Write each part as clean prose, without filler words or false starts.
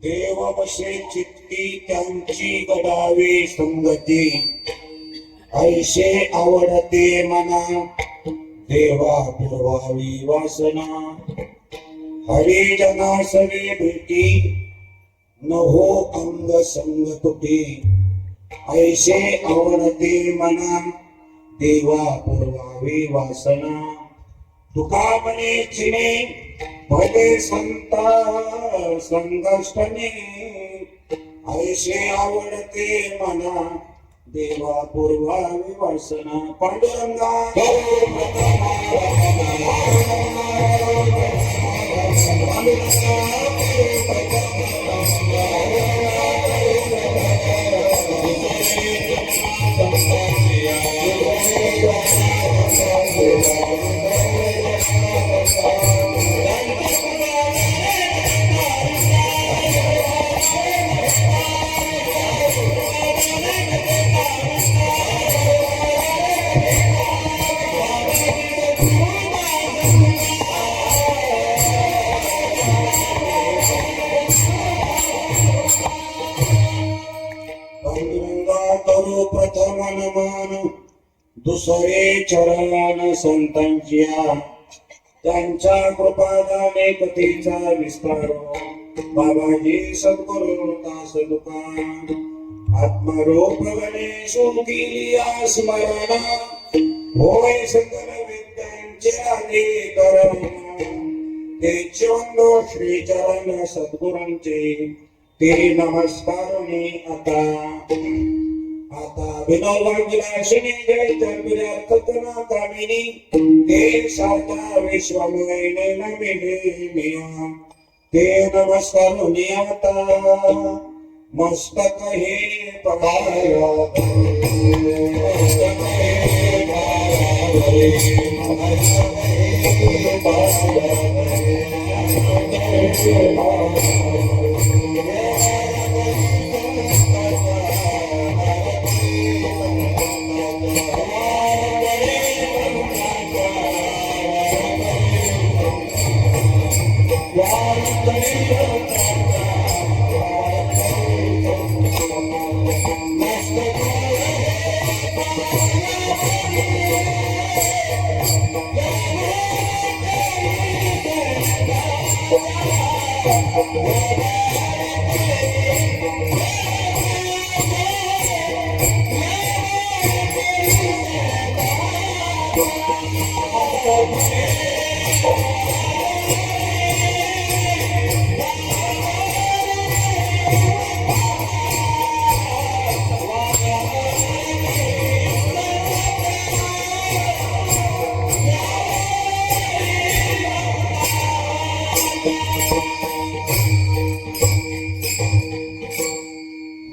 देव बसे चित्ती त्यांची गडावे संगती, ऐशे आवडते मना देवा पुरवावी वासना, हरिजना सवे भेटी नहो अंग संग तुटी, ऐशे आवडते मना देवा पुरवावी वासना, तुका म्हणे चिने भले संता संगष्टने, ऐशे आवडते मना देवा पुरवावी वासना, पांडुरंगा करू प्रथम नमन दुसरे चरण संतांच्या, त्यांच्या कृपादाने कथेचा विस्तार बाबाजी सद्गुरु दास तुका, आत्मरूप गणेश केली स्मरण, होय सकल विद्यांचे अधिकरण, तेच वंदो श्री चरण सद्गुरूंचे, ते नमस्कार आता विनोबा विलासिनी जय चर्चा कामिनी, ते साता विश्वमय नमिनी, ते नमस्कार आता मस्तक हे पगाया,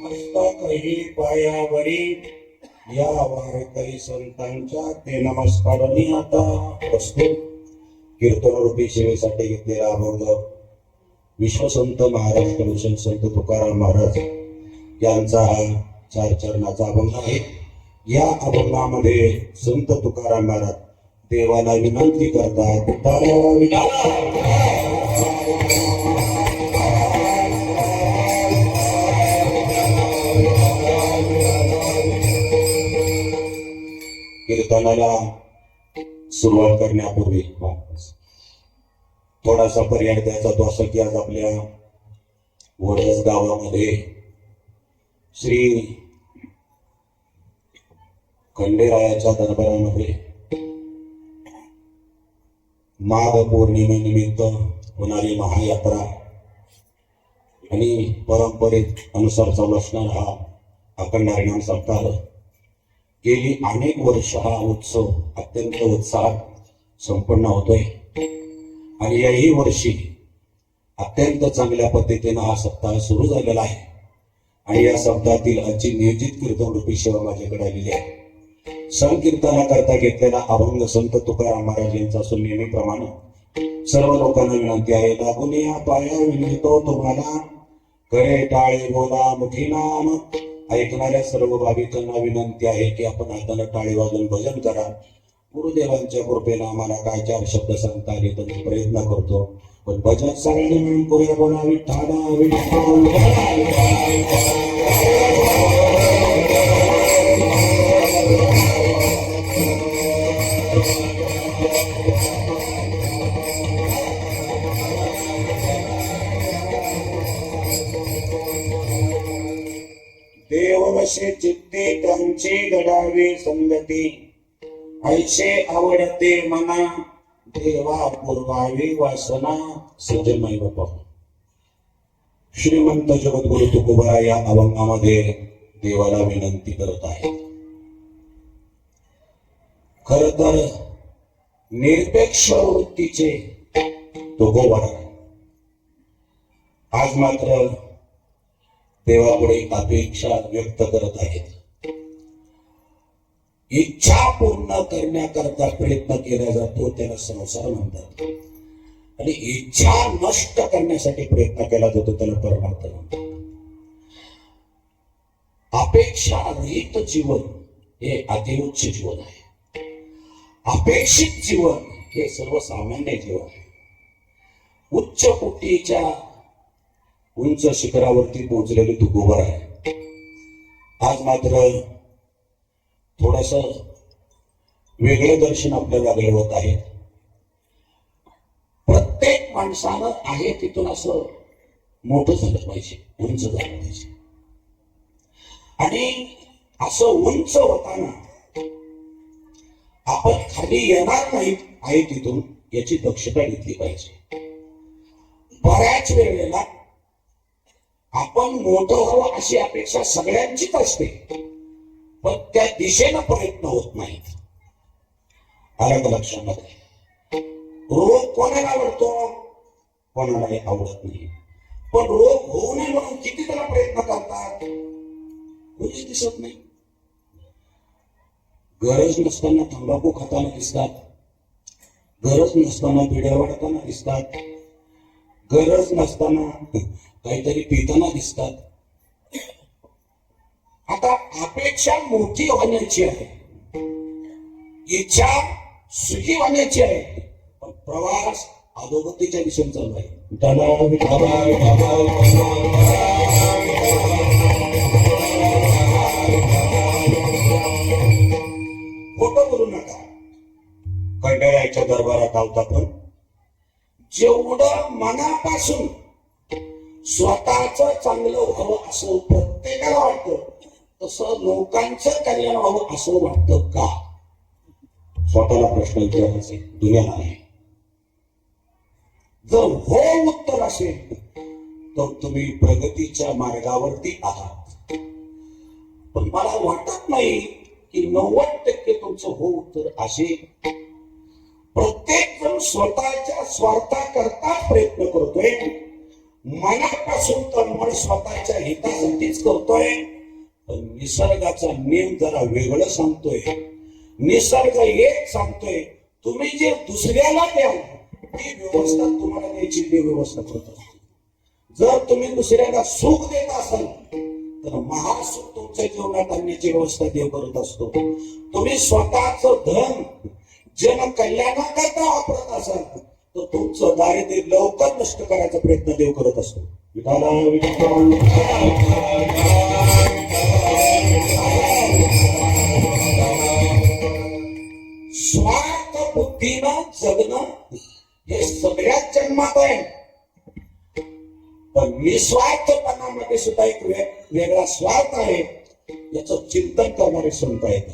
मस्तक हे पायावरी या वारकरी संतांच्या ते नमस्काराने आता बसतो. कीर्तनरूपी सेवेसाठी घेतलेला अभंग विश्वसंत महाराष्ट्र मिशन संत तुकाराम महाराज यांचा हा 4 चरणाचा अभंग आहे. या अभंगामध्ये संत तुकाराम महाराज देवाला विनंती करतात, कीर्तनाला सुरुवात करण्यापूर्वी थोडासा पर्याय द्यायचा तो असं की आज आपल्या वडस गावामध्ये श्री खंडेरायाच्या दरबारामध्ये माघ पौर्णिमेनिमित्त होणारी महायात्रा आणि परंपरेत अनुसार चालू असणारा हा अखंड हरिनाम सप्ताह गेली अनेक वर्ष हा उत्सव अत्यंत उत्साहात संपन्न होतोय आणि याही वर्षी अत्यंत चांगल्या पद्धतीने हा सप्ताह सुरू झालेला आहे. आणि या सप्ताहातील आजची नियोजित कीर्तन रूपी सेवा माझ्याकडे आलेली आहे. संकीर्तना करता घेतलेला अभंग संत तुकाराम महाराज यांचा असून नेहमीप्रमाणे सर्व लोकांना विनंती आहे, लागून या पाया विनतो तुम्हाला, करे टाळे बोला मुठी नाम. ऐकणाऱ्या सर्व भाविकांना विनंती आहे की आपण हाताला टाळी वाजून भजन करा. गुरुदेवांच्या कृपेने आम्हाला काय 4 शब्द सांगता आले तर प्रयत्न करतो. पण भजन सगळ्यांनी मिळून करूया. बोला विठ्ठला विठ्ठल. देववशे चित्ते त्यांची घडावी संगती, ऐशे आवडते मना देवा पूर्वावी वासना. सज्जनमाई बापा, श्रीमंत जगद्गुरु तुकोबा या अभंगामध्ये देवाला विनंती करत आहे. खर तर निरपेक्ष वृत्तीचे तुकोबा आज मात्र देवापुढे अपेक्षा व्यक्त करत आहेत. इच्छा पूर्ण करण्याकरता प्रयत्न केला जातो त्याला संसार म्हणतात, आणि इच्छा नष्ट करण्यासाठी प्रयत्न केला जातो त्याला परमार्थ म्हणतात. अपेक्षा रहित जीवन हे अतिउच्च जीवन आहे. अपेक्षित जीवन हे सर्वसामान्य जीवन आहे. उच्च कोटीच्या उंच शिखरावरती पोहोचलेले तुकोबा आहे. आज मात्र थोडस वेगळं दर्शन आपल्याला घडवत आहे. प्रत्येक माणसानं आहे तिथून असं मोठं झालं पाहिजे, उंच झालं पाहिजे. आणि असं उंच होताना आपण खाली येणार नाही आहे तिथून याची दक्षता घेतली पाहिजे. बऱ्याच वेळेला आपण मोठं व्हावं अशी अपेक्षा सगळ्यांचीच असते, पण त्या दिशेनं प्रयत्न होत नाहीत. आलं का लक्षामध्ये? रोग कोणाला आवडतो? कोणालाही आवडत नाही. पण रोग होऊ नये म्हणून किती त्याला प्रयत्न करतात, कोणीच दिसत नाही. गरज नसताना तंबाखू खाताना दिसतात, गरज नसताना बिड्या वाढताना दिसतात, गरज नसताना काहीतरी पिताना दिसतात. आता अपेक्षा मोठी होण्याची आहे, इच्छा सुखी होण्याची आहे, पण प्रवास अधोगतीच्या दिशेने चालू आहे. खोटं बोलू नका. कंटाळ्याच्या दरबारात आहोत आपण. जेवढं मनापासून स्वतःच चांगलं व्हावं असं प्रत्येकाला वाटतं, तसं लोकांचं कल्याण व्हावं असं वाटतं का? स्वतःला प्रश्न विचारायचे, दुनियाला नाही. जर हो उत्तर असेल तर तुम्ही प्रगतीच्या मार्गावरती आहात. पण मला वाटत नाही की 90% तुमचं हो उत्तर असेल. प्रत्येक जण स्वतःच्या स्वार्थाकरता प्रयत्न करतोय, मनापासून तळमळ स्वतःच्या हितासाठीच करतोय. पण निसर्गाचा नियम जरा वेगळं सांगतोय. निसर्ग एक सांगतोय, तुम्ही जे दुसऱ्याला द्याल ती व्यवस्था तुम्हाला द्यायची, ती व्यवस्था करत असतो. जर तुम्ही दुसऱ्याला सुख देत असाल तर महासुख तुमच्या जीवनात आणण्याची व्यवस्था देव करत असतो. तुम्ही स्वतःच धन जनकल्याणाकरता वापरत असाल तर तुमचं दारिद्र्य लवकर नष्ट करायचा प्रयत्न देव करत असतो. स्वार्थ बुद्धीनं जगणं हे सगळ्याच जन्मात आहे, पण निस्वार्थपणामध्ये सुद्धा एक वेगळा स्वार्थ आहे. याचं चिंतन करणारे संत आहेत.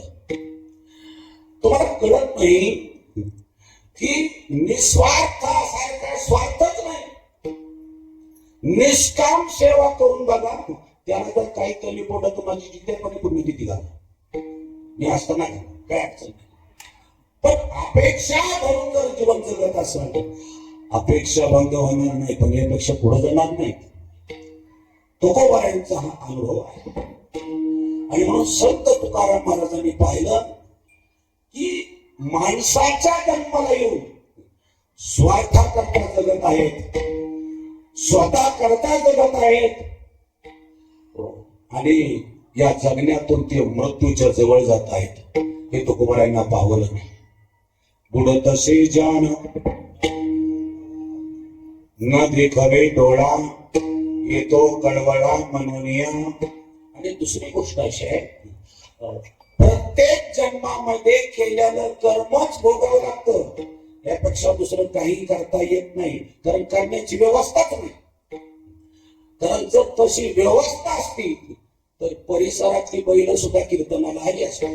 तुम्हाला कळत नाही की निस्वार्थ असायचा स्वार्थच नाही. निष्काम सेवा करून बघा, त्यानंतर काही कमी पोटात तुम्हाला जितेपणे तुम्ही किती घाला, मी असताना काय अडचण नाही. पण अपेक्षा धरून जर जीवन जगत असाल, अपेक्षा भंग होणार नाही, पण यापेक्षा पुढे जाणार नाही. तुकोबारायांचा हा अनुभव आहे. आणि म्हणून संत तुकाराम महाराजांनी पाहिलं की माणसाच्या जन्माला येऊन स्वार्थाकरता जगत आहेत, स्वतः करता जगत आहेत, आणि या जगण्यातून ते मृत्यूच्या जवळ जात आहेत. हे तुकोबारायांना पावलं नाही. बुडत से जान न देखवे डोळा येतो कळवळा मनोनिया. आणि दुसरी गोष्ट अशी आहे, प्रत्येक जन्मामध्ये केलेलं कर्मच भोगावं लागतं. यापेक्षा दुसरं काही करता येत नाही, कारण करण्याची व्यवस्थाच नाही. कारण जर तशी व्यवस्था असती तर परिसरातली बैल सुद्धा कीर्तनाला आली असते.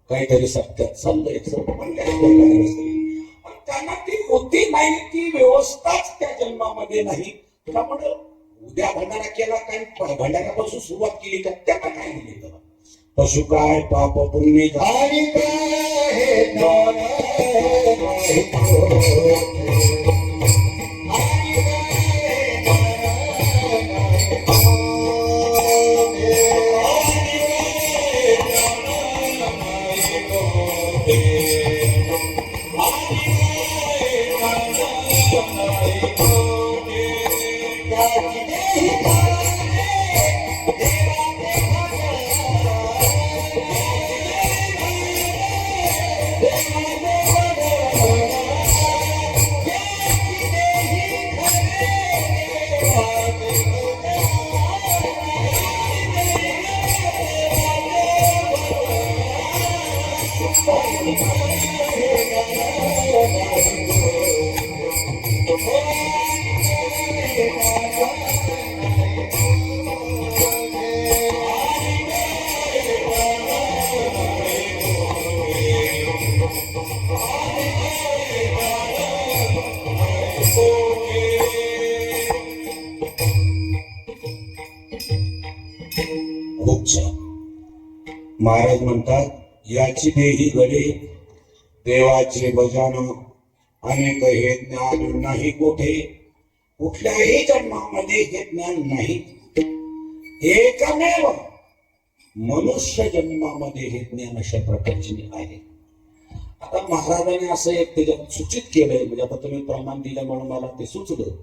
काहीतरी सत्यात चाललंय पण त्यांना ती बुद्धी नाही, ती व्यवस्थाच त्या जन्मामध्ये नाही. त्यामुळे उद्या भंडारा केला, काही भंडाऱ्यापासून सुरुवात केली का त्यांना काय दिले. पशु काय पाप पुण्य काय महाराज म्हणतात, याची देही घडे देवाचे भजन अनेक हे ज्ञान नाही कोठे. कुठल्याही जन्मामध्ये हे ज्ञान नाही. एकमेव मनुष्य जन्मामध्ये हे ज्ञान अशा प्रकारचे आहे. आता महाराजांनी असं एक त्याच्यात सूचित केलंय, म्हणजे आता तुम्ही प्रमाण दिलं म्हणून मला ते सुचलं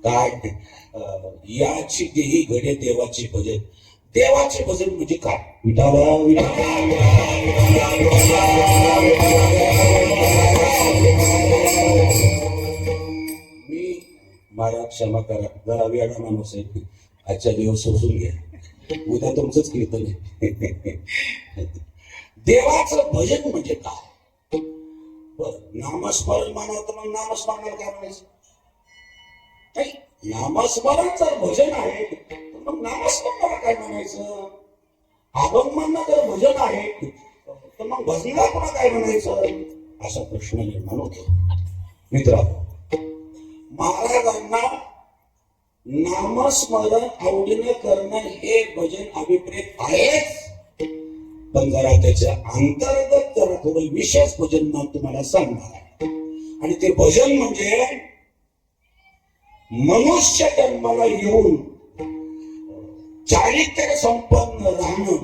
काय, याची देही घडे देवाचे भजन. देवाचे भजन म्हणजे काय? विठाला मी महाराज क्षमा करा, जरा वेळा माणूस आहे, आजच्या दिवस सोडून घ्या, उद्या तुमचंच कीर्तन आहे. देवाचं भजन म्हणजे काय? नामस्मरण म्हणावं तर मग नामस्मरणाला काय म्हणायचं? नाही, नामस्मरण जर भजन आहे तर मग नामस्मरणाला काय म्हणायचं? आगमन जर भजन आहे तर मग भजनाला पुन्हा काय म्हणायचं? असा प्रश्न निर्माण होतो. मित्रांनो, महाराजांना नामस्मरण आवडीनं करणं हे भजन अभिप्रेत आहेच, पण जरा त्याच्या अंतर्गत जरा थोडं विशेष भजन तुम्हाला सांगणार आहे. आणि ते भजन म्हणजे मनुष्य जन्माला येऊन चारित्र्य संपन्न राहणं,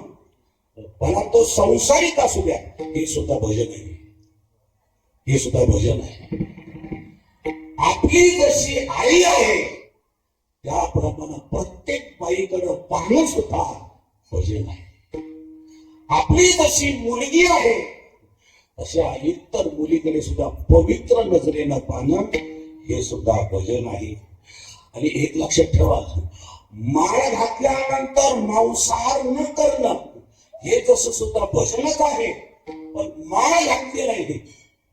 मला तो संसारिक असू द्या, हे सुद्धा भजन आहे. हे सुद्धा भजन आहे. आपली जशी आई आहे त्याप्रमाणे प्रत्येक बाईकडे पाहणं सुद्धा भजन आहे. आपली जशी मुलगी आहे तशा इतर मुलीकडे सुद्धा पवित्र नजरेनं पाहणं हे सुद्धा भजन आहे. आणि एक लक्षात ठेवा, माळ घातल्यानंतर मांसाहार न करणं हे जसं सुद्धा भजनच आहे, पण माळ घातली नाही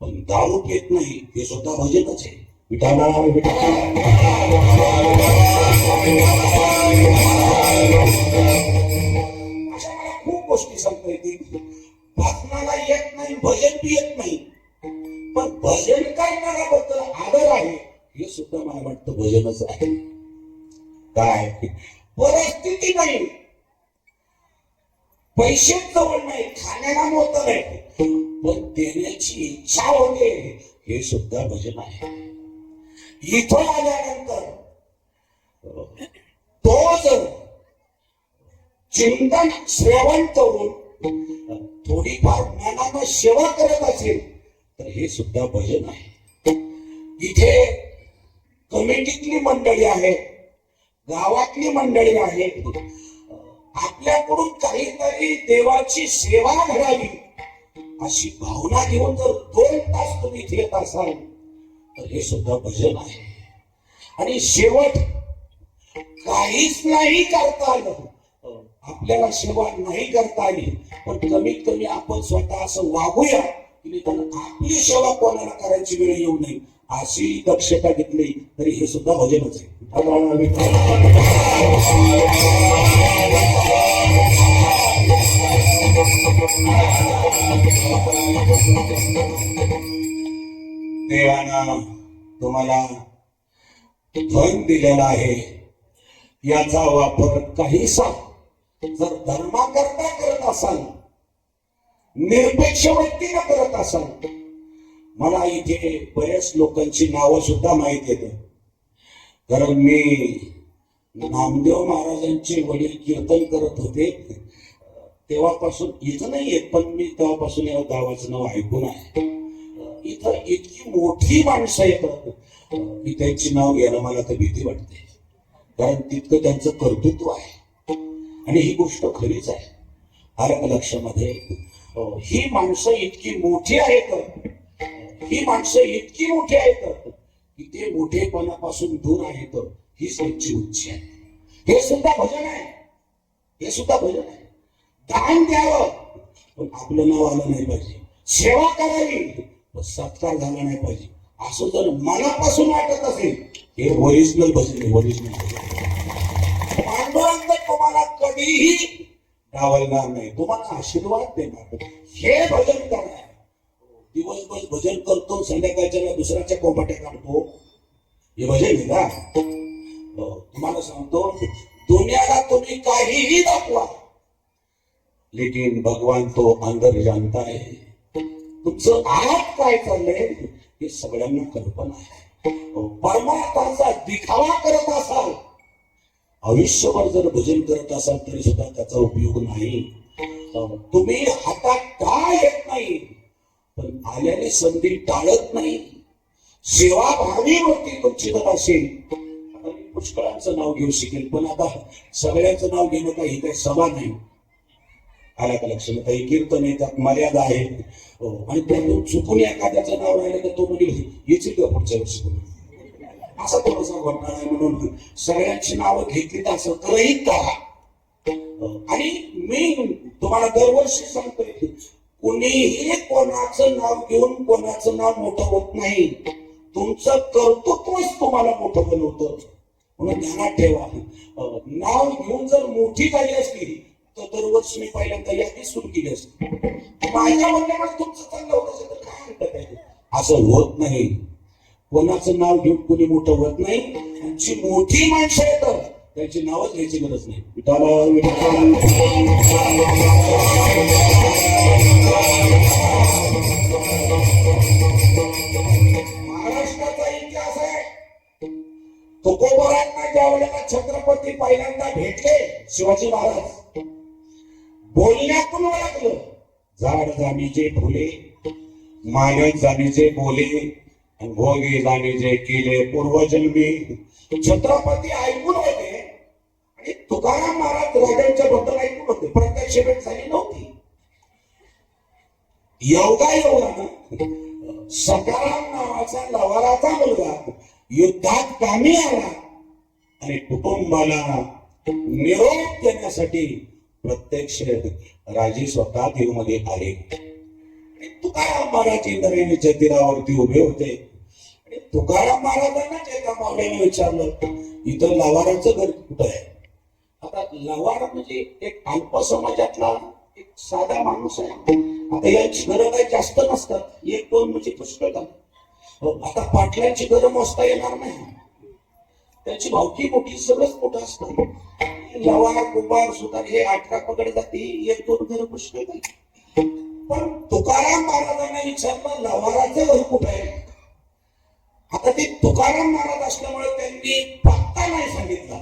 पण दारू पित नाही हे सुद्धा भजनच आहे. विठाला अशा मला खूप गोष्टी सांगता येतील. भाषणाला येत नाही, भजन बी येत नाही, पण भजन करणाऱ्याबद्दल आदर आहे हे सुद्धा मला वाटतं भजनच आहे. काय परिस्थिती नाही, पैसे जवळ नाही, खाण्याला मोठं नाही, पण देण्याची इच्छा होते हे सुद्धा भजन आहे. इथं आल्यानंतर तो जर चिंतन श्रवण करून थोडीफार मनानं सेवा करत असेल तर हे सुद्धा भजन आहे. इथे कमिटीतली मंडळी आहे, गावातली मंडळी आहे, आपल्याकडून काहीतरी देवाची सेवा घडावी अशी भावना घेऊन जर 2 तास तुम्ही इथे येत असाल तर हे सुद्धा भजन आहे. आणि शेवट काहीच नाही करता आलं, आपल्याला सेवा नाही करता आली, पण कमीत कमी आपण स्वतः असं वागूया की आपली सेवा कोणाला करायची वेळ येऊ नये अशी दक्षता घेतली तरी हे सुद्धा भजनच आहे. देवानं तुम्हाला धन दिलेला आहे, याचा वापर काहीसा जर धर्माकरता करत असाल, निरपेक्ष वृत्तीनं करत असाल, मला इथे बऱ्याच लोकांची नावं सुद्धा माहित येत, कारण मी नामदेव महाराजांचे वडील कीर्तन करत होते तेव्हापासून, इथं नाही येत पण मी तेव्हापासून या गावाचं नाव ऐकून आहे. इथं इतकी मोठी माणसं येतात की त्यांची नाव घ्यायला मला तर भीती वाटते, कारण तितकं त्यांचं कर्तृत्व आहे आणि ही गोष्ट खरीच आहे. आलं लक्षामध्ये, ही माणसं इतकी मोठी आहेत, ही माणसं इतकी मोठी आहेत की ते मोठेपणापासून दूर आहेत, हीच त्यांची उच्च आहे. हे सुद्धा भजन आहे, हे सुद्धा भजन आहे. दान द्यावं पण आपलं नाव आलं नाही पाहिजे, सेवा करावी पण सत्कार झाला नाही पाहिजे, असं जर मनापासून वाटत असेल हे ओरिजिनल भजन आहे. ओरिजिनल पांडुरंग तुम्हाला कधीही डावलणार नाही, तुम्हाला आशीर्वाद देणार. हे भजन करणार, दिवसभर भजन करतो, संध्याकाळच्या दुसऱ्याच्या कोंबाट्या काढतो, हे भजन आहे का? तुम्हाला सांगतो, दुनियाला तुम्ही काहीही दाखवा, लेकिन भगवान तो अंदर जानता है. तुमचं आत काय चाललंय हे सगळ्यांना कल्पना आहे. परमार्थाचा दिखावा करत असाल, आयुष्यभर जर भजन करत असाल तरी सुद्धा त्याचा उपयोग नाही. तुम्ही हातात काय येत नाही पण आल्याने संधी टाळत नाही, सेवा भावी वृत्ती तुमची जर असेल, पुष्कळांचं नाव घेऊ शकेल पण आता सगळ्यांचं नाव घेणं काही काही सभा नाही. आल्या का लक्षात, काही कीर्तन आहे त्यात मर्यादा आहे, आणि त्यातून चुकून एखाद्याचं नाव राहिलं तर तो म्हणजे येतील का पुढच्या वर्षी असा थोडासा घटना आहे. म्हणून सगळ्यांची नावं घेतली तर असं करही करा. आणि मी तुम्हाला दरवर्षी सांगतोय, कोणीही कोणाचं नाव घेऊन कोणाचं नाव मोठं होत नाही, तुमचं कर्तृत्वच तुम्हाला मोठं बनवतं. म्हणून ध्यानात ठेवा, नाव घेऊन जर मोठी झाली असली तर दरवर्षी मी पहिल्यांदा यादी सुरू केली असते. माझ्या म्हणण्यामध्ये तुमचं चांगलं होत असेल तर काय म्हणतात आहे, असं होत नाही. कोणाचं नाव घेऊन कोणी मोठं होत नाही. जी मोठी माणसं येतात त्यांची नावच घ्यायची गरज नाही. महाराष्ट्राचा इतिहास आहे. तुकोबरांना ज्या वेळेला छत्रपती पहिल्यांदा भेटले, शिवाजी महाराज बोलण्यातून ओळखलं, झाड जाणीचे फुले, मानत जाणीचे बोले, भोगे जाणीचे केले पूर्वजन्मी. छत्रपती ऐकून होते आणि तुकाराम महाराज राजांच्या बद्दल ऐकून होते, प्रत्यक्ष भेट झाली नव्हती. योगायोगानं सकाराम नावाचा लवाराचा मुलगा युद्धात कामी आला आणि कुटुंबाला निरोप देण्यासाठी प्रत्यक्ष राजे स्वतः देवमध्ये आले. तुकाराम महाराज इंद्रायणीच्या तीरावरती उभे होते आणि तुकाराम महाराजांना एका मावळ्याने विचारलं, इथं लवाराचं घर कुठं आहे? आता लवार म्हणजे एक अल्प समाजातला एक साधा माणूस आहे. आता यांची घरं काही जास्त नसतात, एक दोन म्हणजे पुष्कळ. आता पाटलांची घरं मोजता येणार नाही, त्यांची भावकी मोठी, सगळंच मोठं असतं. लवार कुंभार सुतार हे 18 पकडे जाते, एक दोन घर पुष्कळ. पण तुकाराम महाराजांना विचारलं लवाराचं घर कुठं आहे? आता ते तुकाराम महाराज असल्यामुळे त्यांनी पत्ता नाही सांगितला.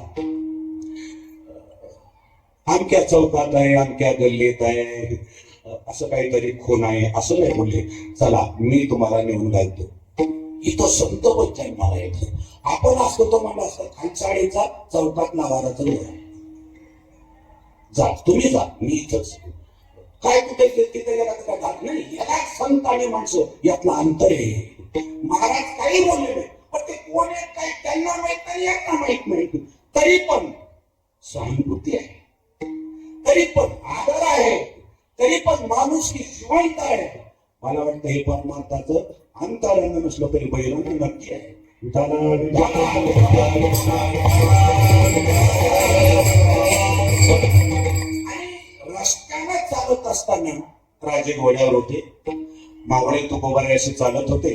अमक्या चौकात आहे, अमक्या गल्लीत आहे, असं काहीतरी खून आहे असं नाही बोलले. चला मी तुम्हाला नेऊन घालतो. इथं संत बच्चन मला येत, आपण असतो तो मला असतात खानसाळीचा चौकात लवाराचं घर आहे, जा तुम्ही जा, मी इथंच. काय कुठे तिथे गेला तर काय नाही. याला संत आणि माणसं यातलं अंतर आहे. महाराज काही बोलले नाही पण ते कोण आहेत काय त्यांना माहित नाही, यांना माहित नाही, तरी पण सहानुभूती आहे, तरी पण आदर आहे, तरी पण माणूस की जिवंत आहे. मला वाटतं हे परमार्थाचं अंतरंग नसलं तरी बहिरंग नक्की आहे. आणि रस्त्यानं चालत असताना राजे घोड्यावर होते, मावळे तुकोबाराशी चालत होते.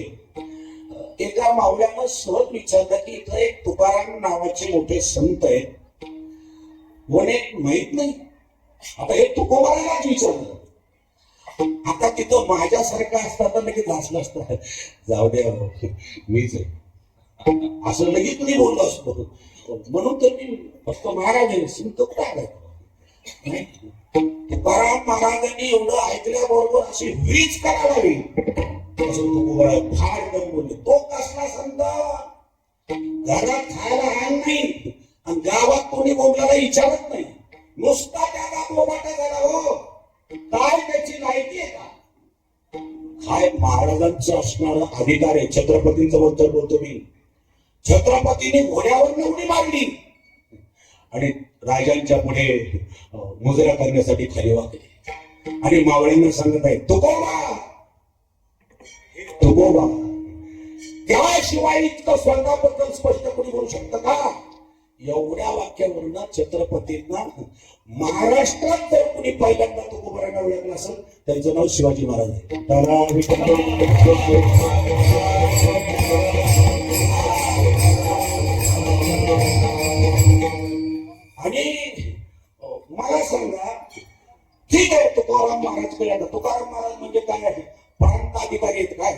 एका मावळ्यानं सहज विचारलं की इथं एक तुकाराम नावाचे मोठे संत आहेत, म्हणे माहित नाही. आता हे तुकोबारालाच विचारलं. आता तिथं माझ्यासारखं असता तर लगेच असलं असतं, जाऊ द्या मीच आहे असं लगेच मी बोललो असतो. म्हणून तर मी फक्त महाराज आहे, संत कुठे आलाय. तुकाराम महाराजांनी एवढं ऐकल्याबरोबर अशी वीज करावी फार दम बोलले. तो कसला संत, घरात खायला हाल नाही आणि गावात कोणी बोंबलाला विचारत नाही, नुसता त्याला बोबाटा झाला. हो काय त्याची माहिती आहे का, काय महाराजांचं असणार अधिकार आहे. छत्रपतींचं बद्दल बोलतो मी. छत्रपतीने घोड्यावर उडी मारली आणि राजांच्या पुढे मुजरा करण्यासाठी खाली वाकले आणि मावळ्यांना सांगत आहे तुकोबा, तुकोबा. त्याशिवाय इतकं स्वर्गाबद्दल स्पष्ट कोणी बोलू शकतं का. एवढ्या वाक्यावरून छत्रपतींना महाराष्ट्रात जर कोणी पहिल्यांदा तुकोबारांना ओळखलं असेल त्यांचं नाव शिवाजी महाराज आहे. आणि मला सांगा, ठीक आहे तुकाराम महाराज कडे, तुकाराम महाराज म्हणजे काय आहे, प्रांत अधिकारी आहेत काय,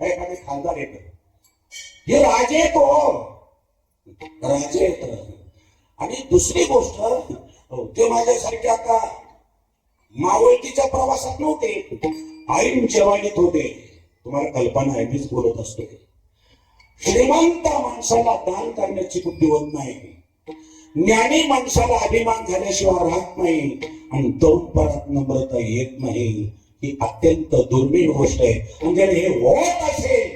एखादे खासदार येत, हे राजे आहेत, राजे आहेत. आणि दुसरी गोष्ट, ते माझ्यासारखे आता मावळतीच्या प्रवासात नव्हते, ऐन जवानीत होते. तुम्हाला कल्पना आहे, मीच बोलत असतो. श्रीमंत माणसाला दान करण्याची बुद्धी होत नाही, ज्ञानी माणसाला अभिमान झाल्याशिवाय राहत नाही, आणि तरुण परत नम्रता येत नाही. ही अत्यंत दुर्मिळ गोष्ट आहे. म्हणजे हे होत असेल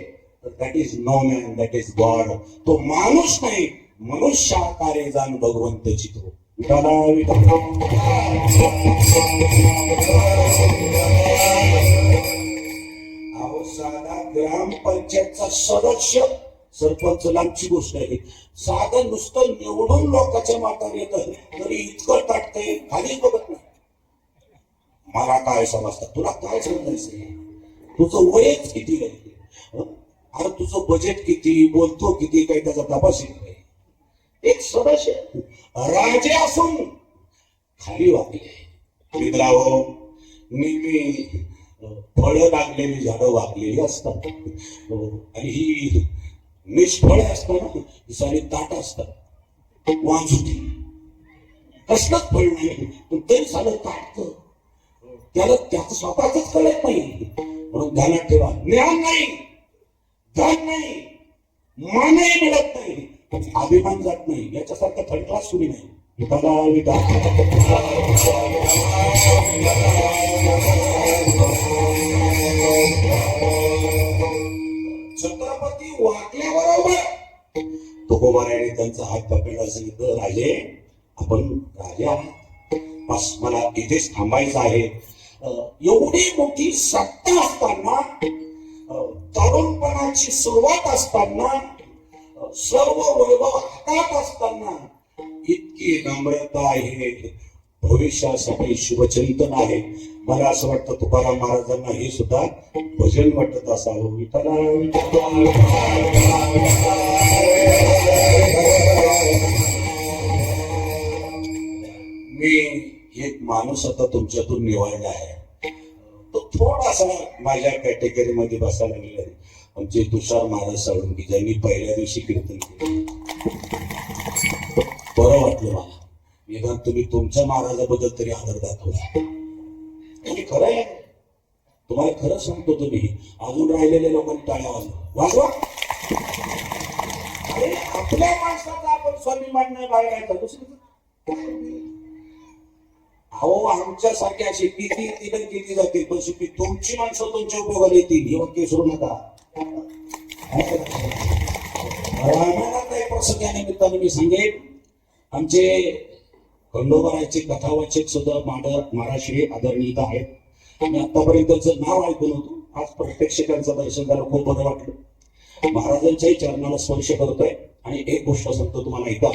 तर that is no man, that is God. तो माणूस नाही, मनुष्याकारे जाण भगवंत चितो. अहो साधा ग्रामपंचायतचा सदस्य, सरपंच लांबची गोष्ट आहे, साधं नुसतं निवडून लोकांच्या मातावर येत तरी इतकं ताटतंय, खाली बघत नाही. मला काय समजतं, तुला काय समजायचं, तुझं वयच किती आहे, अरे तुझं बजेट किती, बोलतो किती, काही त्याचा तपास नाही. एक सदस्य राजे असून खाली वागले. मित्रांनो, नेहमी फळं लागलेली झाडं वागलेली असतात आणि ही निष्फळ असताना सारी ताट असतात, वांजुटी कसलंच फळ नाही, पण तरी सारं ताटत. त्याला त्याचं स्वतःच कळत नाही. म्हणून ध्यानात ठेवा, ज्ञान नाही, धन नाही, मानही मिळत नाही, अभिमान जात नाही. याच्यासारखं थर्ड क्लास कुणी नाही. छत्रपती वाकल्याबरोबर तुकोबाराने त्यांचा हात पकडला, सांगितलं राजे आपण राजे आहात, बस मला इथेच थांबायचं आहे. एवढी मोठी सत्ता असताना, तरुणपणाची सुरुवात असताना, सर्व वैभव हातात असताना इतकी नम्रता आहे, भविष्यासाठी शुभचिंतन आहे. मला असं वाटतं तुकाराम महाराजांना हे सुद्धा भजन वाटत असावं. मी एक माणूस आता तुमच्यातून निवडला आहे, तो थोडासा माझ्या कॅटेगरी मध्ये बसायला लागला. आमचे तुषार महाराज साळुंके ज्यांनी पहिल्या दिवशी कीर्तन केलं, बरं वाटलं मला. निदान तुम्ही तुमच्या महाराजाबद्दल तरी आदर दाखवला. खरं आहे, तुम्हाला खरं सांगतो, तुम्ही अजून राहिलेल्या लोकांनी टाळ्या वाजवा. अरे आपल्या माणसाचा आपण स्वाभिमान नाही बाळगायचा, दुसरी. अहो आमच्यासारखे अशी किती येतील किती जातील, पण शेवटी तुमची माणसं तुमच्या उपयोगाला येतील, हे वाक्य विसरू नका. रामायणात काही प्रसंग या निमित्ताने मी सांगेन. आमचे खंडोबारायचे कथावाचक सुद्धा महाराष्ट्रीय आदरणीय आहेत. मी आतापर्यंतचं नाव ऐकून होतो, आज प्रत्यक्ष त्यांचं दर्शन झालं, खूप बरं वाटलं. महाराजांच्याही चरणाला स्पर्श करतोय. आणि एक गोष्ट सांगतो तुम्हाला, ऐका.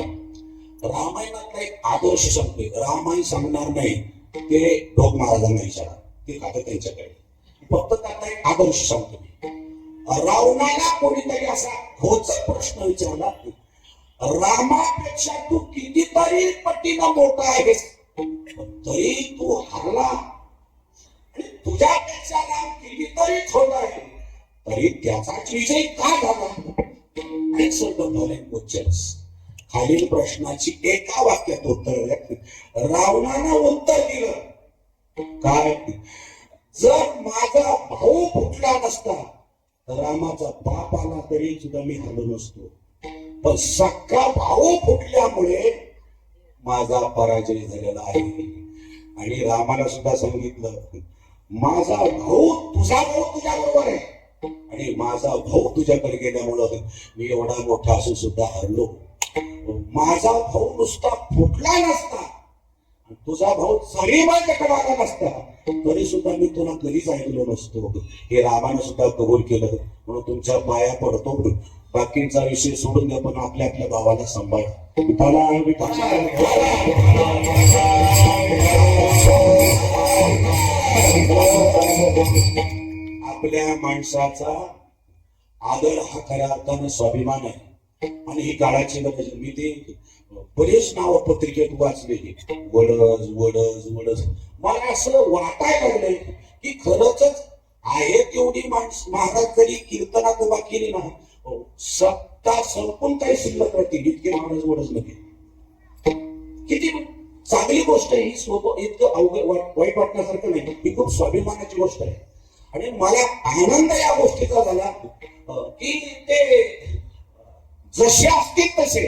रामायणातला एक आदर्श सांगतोय. रामायण सांगणार नाही ते ढोक महाराजांना विचारा, ते खातं त्यांच्याकडे. फक्त त्यातला एक आदर्श सांगतो मी. रावणाला कोणीतरी असा खोचक प्रश्न विचारला, रामापेक्षा तू कितीतरी पटीनं मोठा आहेस, तरी तू हरला. आणि तुझ्यापेक्षा राम कितीतरी छोटा आहे, तरी त्याचाच विजय का झाला? खालील प्रश्नाची एका वाक्यात उत्तर द्या. रावणानं उत्तर दिलं काय? जर माझा भाऊ फुटला नसता तर रामाचा बाप आला तरी सुद्धा मी हरलो नसतो, पण सख्खा भाऊ फुटल्यामुळे माझा पराजय झालेला आहे. आणि रामाला सुद्धा सांगितलं, माझा भाऊ तुझा भाऊ तुझ्या बरोबर आहे, आणि माझा भाऊ तुझ्याकडे गेल्यामुळं मी एवढा मोठा असून सुद्धा हरलो. माझा भाऊ नुसता फुटला नसता, तुझा भाऊ जरी माझ्याकडे आला नसता तरी सुद्धा मी तुला कधीच ऐकलो नसतो. हे रामानं सुद्धा कबूल केलं. म्हणून तुमच्या पाया पडतो. बाकीचा विषय सोडून द्या, पण आपल्या आपल्या भावाला सांभाळा. आपल्या माणसाचा आदर हा खऱ्या अर्थानं स्वाभिमान आहे. आणि ही काळाची गरज. मी ते बरेच नाव पत्रिकेत वाचलेली, वडज वडज वडज. मला असं वाटायला लागलंय की खरंच आहे तेवढी माणसं महाराज जरी कीर्तनात उभा केली ना, सत्ता संपून काही शिल्लक राहतील इतके महाराज वडज नव्हे. किती चांगली गोष्ट आहे ही. इतकं अवघड वाईट वाटण्यासारखं नाही, ही खूप स्वाभिमानाची गोष्ट आहे. आणि मला आनंद या गोष्टीचा झाला की ते जसे असतील तसे,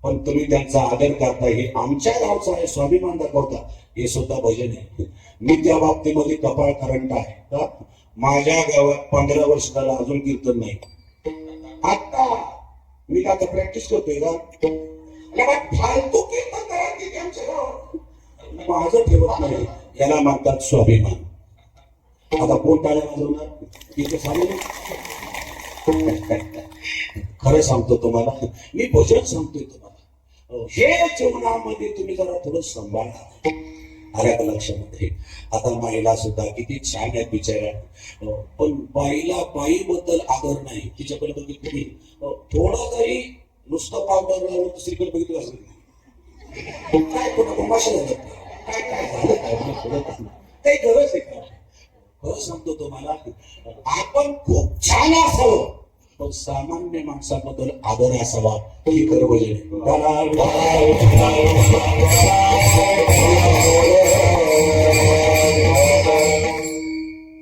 पण तुम्ही त्यांचा आदर करता, हे आमच्या गावचा आहे, स्वाभिमान दाखवता, हे सुद्धा भजन आहे. मी त्या बाबतीमध्ये कपाळ करंट आहे का? माझ्या गावात 15 वर्ष झालं अजून कीर्तन नाही. आता मी आता प्रॅक्टिस करतोय का? फालतू कीर्तन करा आमच्या गावात माझं ठेवत नाही. याला म्हणतात स्वाभिमान. आता कोण टाळ्या वाजवणार? तिथे सांगू. खरं सांगतो तुम्हाला, मी भजन सांगतोय तुम्हाला. हे जीवनामध्ये तुम्ही जरा थोडं सांभाळा. आल्या का लक्षामध्ये? आता महिला सुद्धा किती छान आहेत बिचाऱ्या, पण बाईला बाईबद्दल आदर नाही. तिच्याकडे बघितली थोडं जरी नुसतं पावडर लावून दुसरीकडे बघितलं असेल काय कोणा भाषा झालं काय काय झालं काही गरज आहे का? खरं सांगतो तुम्हाला, आपण खूप छान असावं, पण सामान्य माणसाबद्दल आदर असावा. ही खरं भजन.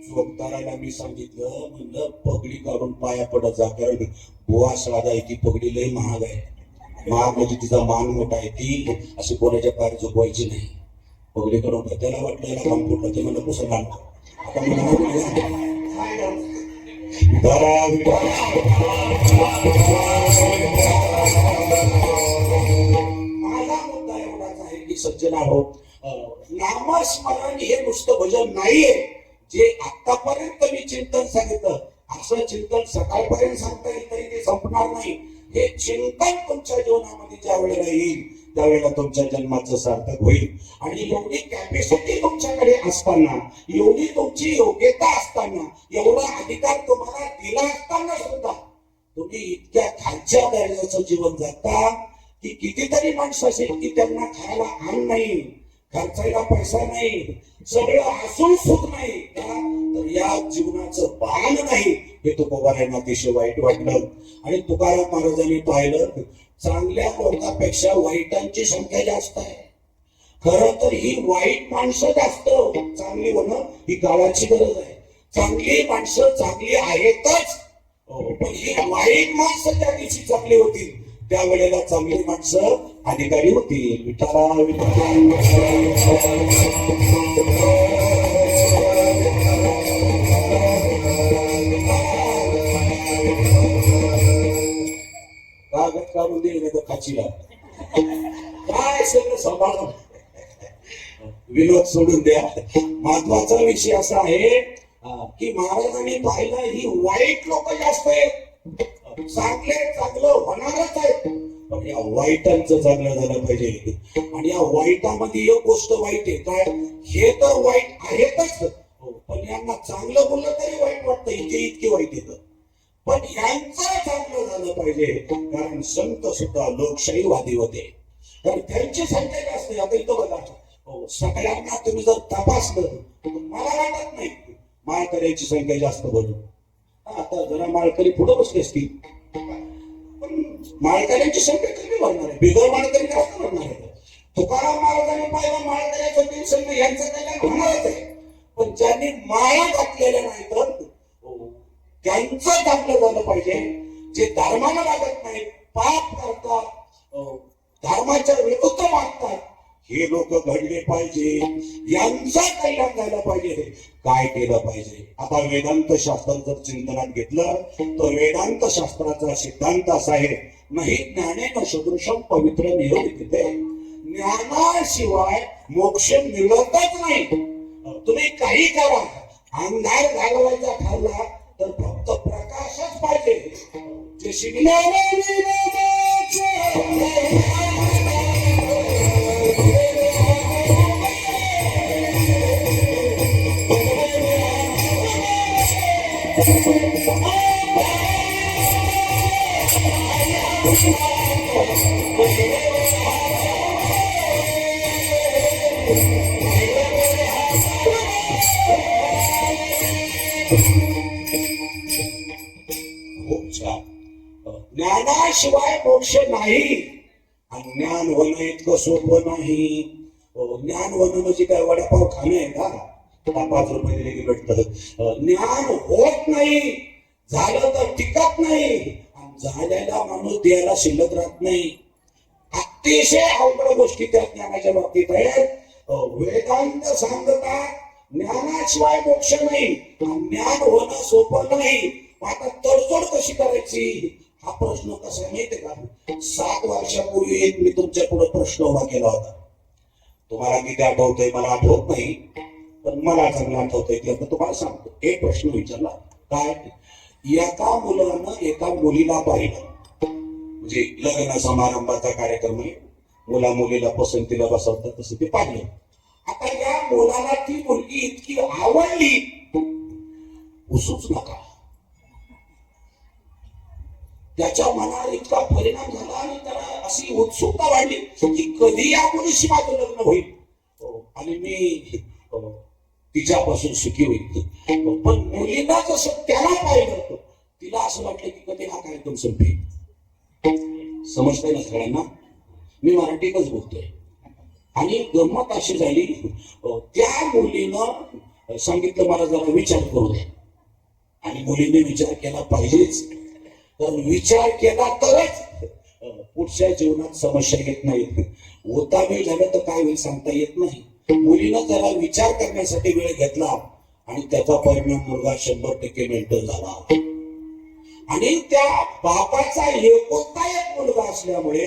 चोपदाराला मी सांगितलं, म्हणलं पगडी काढून पाया पडत जा, कारण बुवा साधा आहे, ती पगडी लय महाग आहे. महाग म्हणजे तिचा मान मोठा आहे, ती अशी कोणाच्या पाय झोपवायची नाही. पगडी काढून त्याला वाटलं याला काम फुटलं, ते म्हणलं पुसं लागलं. आता मी माझा मुद्दा एवढाच आहे की सज्जना आहोत, नामस्मरण हे नुसतं भजन नाहीये. जे आतापर्यंत मी चिंतन सांगितलं, असं चिंतन सकाळपर्यंत सांगता येईल तरी ते संपणार नाही. हे चिंतन तुमच्या जीवनामध्ये ज्या वेळेला येईल त्यावेळेला तुमच्या जन्माचं सार्थक होईल. आणि एवढी कॅपॅसिटी तुमच्याकडे असताना, एवढी तुमची योग्यता असताना, एवढा अधिकार तुम्हाला दिला असताना सुद्धा तुम्ही इतक्या खालच्या दर्जाचं जीवन जगता की कितीतरी माणसं असेल की त्यांना खायला अन्न नाही, खर्चायला पैसा नाही, सगळं असून सुख नाही, तर या जीवनाचं भान नाही. हे तुकोबारायांना अतिशय वाईट वाटलं. आणि तुकाराम महाराजांनी पाहिलं, चांगल्या लोकांपेक्षा वाईटांची संख्या जास्त आहे. खरं तर ही वाईट माणसं जास्त चांगली होणं ही काळाची गरज आहे. चांगली माणसं चांगली आहेतच, पण ही वाईट माणसं ज्या दिवशी चांगली होतील त्यावेळेला चांगली माणसं अधिकारी होतील. विठाला काढून दे नाही तर खाचीला काय सगळं सांभाळ. विनोद सोडून द्या. महत्वाचा विषय असा आहे की महाराजांनी पाहिलं ही वाईट लोक जास्त आहेत. चांगले चांगलं होणारच आहे पण या वाईटांचं चांगलं झालं पाहिजे. आणि या वाईटामध्ये एक गोष्ट वाईट आहे काय, हे तर वाईट आहेतच पण यांना चांगलं बोललं तरी वाईट वाटतं. इतके वाईट येतं पण यांचं चांगलं झालं पाहिजे. कारण संत सुद्धा लोकशाहीवादी होते तर त्यांची संख्या जास्त आहे. आता इथं बघा सगळ्यांना तुम्ही जर तपासलं मला वाटत नाही माळकऱ्याची संख्या जास्त बनू. आता जरा माळकरी पुढे बसले असतील पण माळकऱ्यांची संख्या कमी बनणार आहे. बिगर माळकरी जास्त बनणार आहे. तुकाराम महाराजांनी पाहिलं माळकऱ्याचं टेन्शन यांचं कल्याण होणारच आहे पण ज्यांनी माळा घातलेल्या नाही तर त्यांचं चांगलं झालं पाहिजे. जे धर्माला लागत नाही पाप करतात धर्माच्या विरुद्ध वागतात हे लोक घडले पाहिजे. यांचा कल्याण झालं पाहिजे. काय केलं पाहिजे. आता वेदांत शास्त्र जर चिंतनात घेतलं तर वेदांत शास्त्राचा सिद्धांत असा आहे नाही ज्ञानेन सदृशम पवित्र नियोजिते. ज्ञानाशिवाय मोक्ष मिळतच नाही. तुम्ही काही करा अंधार घालवायचा ठरला तर फक्त प्रकाशच पाहिजे. जे शिकले ज्ञानाशिवाय मोक्ष नाही. ज्ञान होणं इतकं सोपं नाही. ज्ञान होणं म्हणजे काय वडापाव खाणं आहे का 5 रुपये दिले की भेटत. ज्ञान होत नाही झालं तर टिकत नाही झालेला माणूस द्यायला शिल्लक राहत नाही. अतिशय अवघड गोष्टी त्या ज्ञानाच्या बाबतीत आहेत. वेदांत सांगतात ज्ञानाशिवाय मोक्ष नाही. ज्ञान होणं सोपं नाही. आता तडजोड कशी करायची हा प्रश्न कसा माहितीये का. 7 वर्षापूर्वी मी तुमच्या पुढे प्रश्न उभा केला होता. तुम्हाला किती आठवतंय मला आठवत नाही पण मला चांगलं आठवतंय की तुम्हाला सांगतो. एक प्रश्न विचारला काय एका मुलानं एका मुलीला पाहिलं म्हणजे लग्न समारंभाचा कार्यक्रम आहे मुला मुलीला पसंतीला बसवतात तसं ते पाहिलं. आता या मुलाला ती मुलगी इतकी आवडली उसूच नका. त्याच्या मनावर इतका परिणाम झाला आणि त्याला अशी उत्सुकता वाढली की कधी या मुलीशी माझं लग्न होईल आणि मी तिच्यापासून सुखी होईल. पण मुलींना जसं त्याला पाहिलं तिला असं वाटलं की कधी हा कार्यक्रम संपेल. समजतंय ना सगळ्यांना. मी मराठीतच बोलतोय. आणि गंमत अशी झाली त्या मुलीनं सांगितलं मला जरा विचार करू दे आणि मुलीने विचार केला पाहिजेच. तर विचार केला तरच पुढच्या जीवनात समस्या येत नाहीत. होता वेळ झाला तर काय होईल सांगता येत नाही. मुलीनं त्याला विचार करण्यासाठी वेळ घेतला आणि त्याचा परिणाम मुलगा 100% मेंटल झाला. आणि त्या बापाचा एकोणता एक मुलगा असल्यामुळे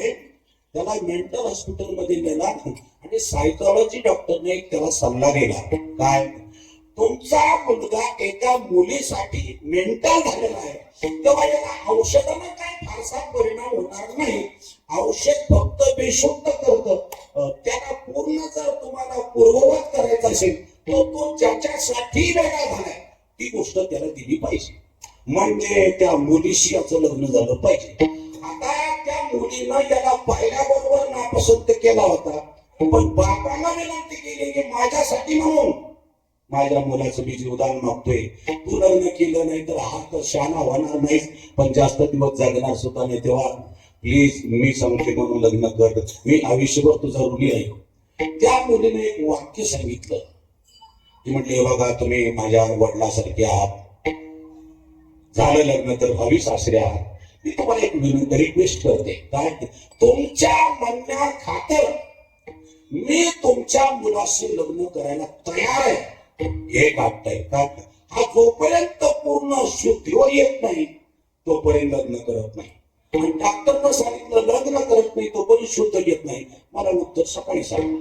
त्याला मेंटल हॉस्पिटल मध्ये नेला आणि सायकोलॉजी डॉक्टरने त्याला सल्ला दिला काय तुमचा मुलगा एका मुलीसाठी मेंटल झालेला आहे तेव्हा याला औषधाने काय फारसा परिणाम होणार नाही. औषध फक्त बेशुद्ध करतं. त्याला पूर्ण जर तुम्हाला पूर्ववत करायचं असेल तर तो ज्याच्यासाठी वेगळा झालाय ती गोष्ट त्याला दिली पाहिजे. म्हणजे त्या मुलीशी याचं लग्न झालं पाहिजे. आता त्या मुलीनं याला पाहिल्याबरोबर नापसंत केला होता पण बापाला विनंती केली की माझ्यासाठी म्हणून माझ्या मुलाचं मी जीवदान मागतोय. तू लग्न केलं नाही तर हा तर शहाणा होणार नाहीस पण जास्त दिवस जगणार सुद्धा नाही. तेव्हा प्लीज मी सांगते म्हणून लग्न कर. मी आयुष्यभर तुझा ऋणी आहे. त्या मुलीने एक वाक्य सांगितलं. ती म्हटली बघा तुम्ही माझ्या वडिलांसारखे आहात. झालं लग्न तर भावी सासरे आहात. मी तुम्हाला एक विनंती रिक्वेस्ट करते काय तुमच्या म्हणण्या खातर मी तुमच्या मुलाशी लग्न करायला तयार आहे. एक आटय का हा जोपर्यंत पूर्ण शुद्धीवर येत नाही तोपर्यंत लग्न करत नाही. आणि डॉक्टरनं सांगितलं लग्न करत नाही तो पण शुद्ध घेत नाही, मला उत्तर सकाळी सांग.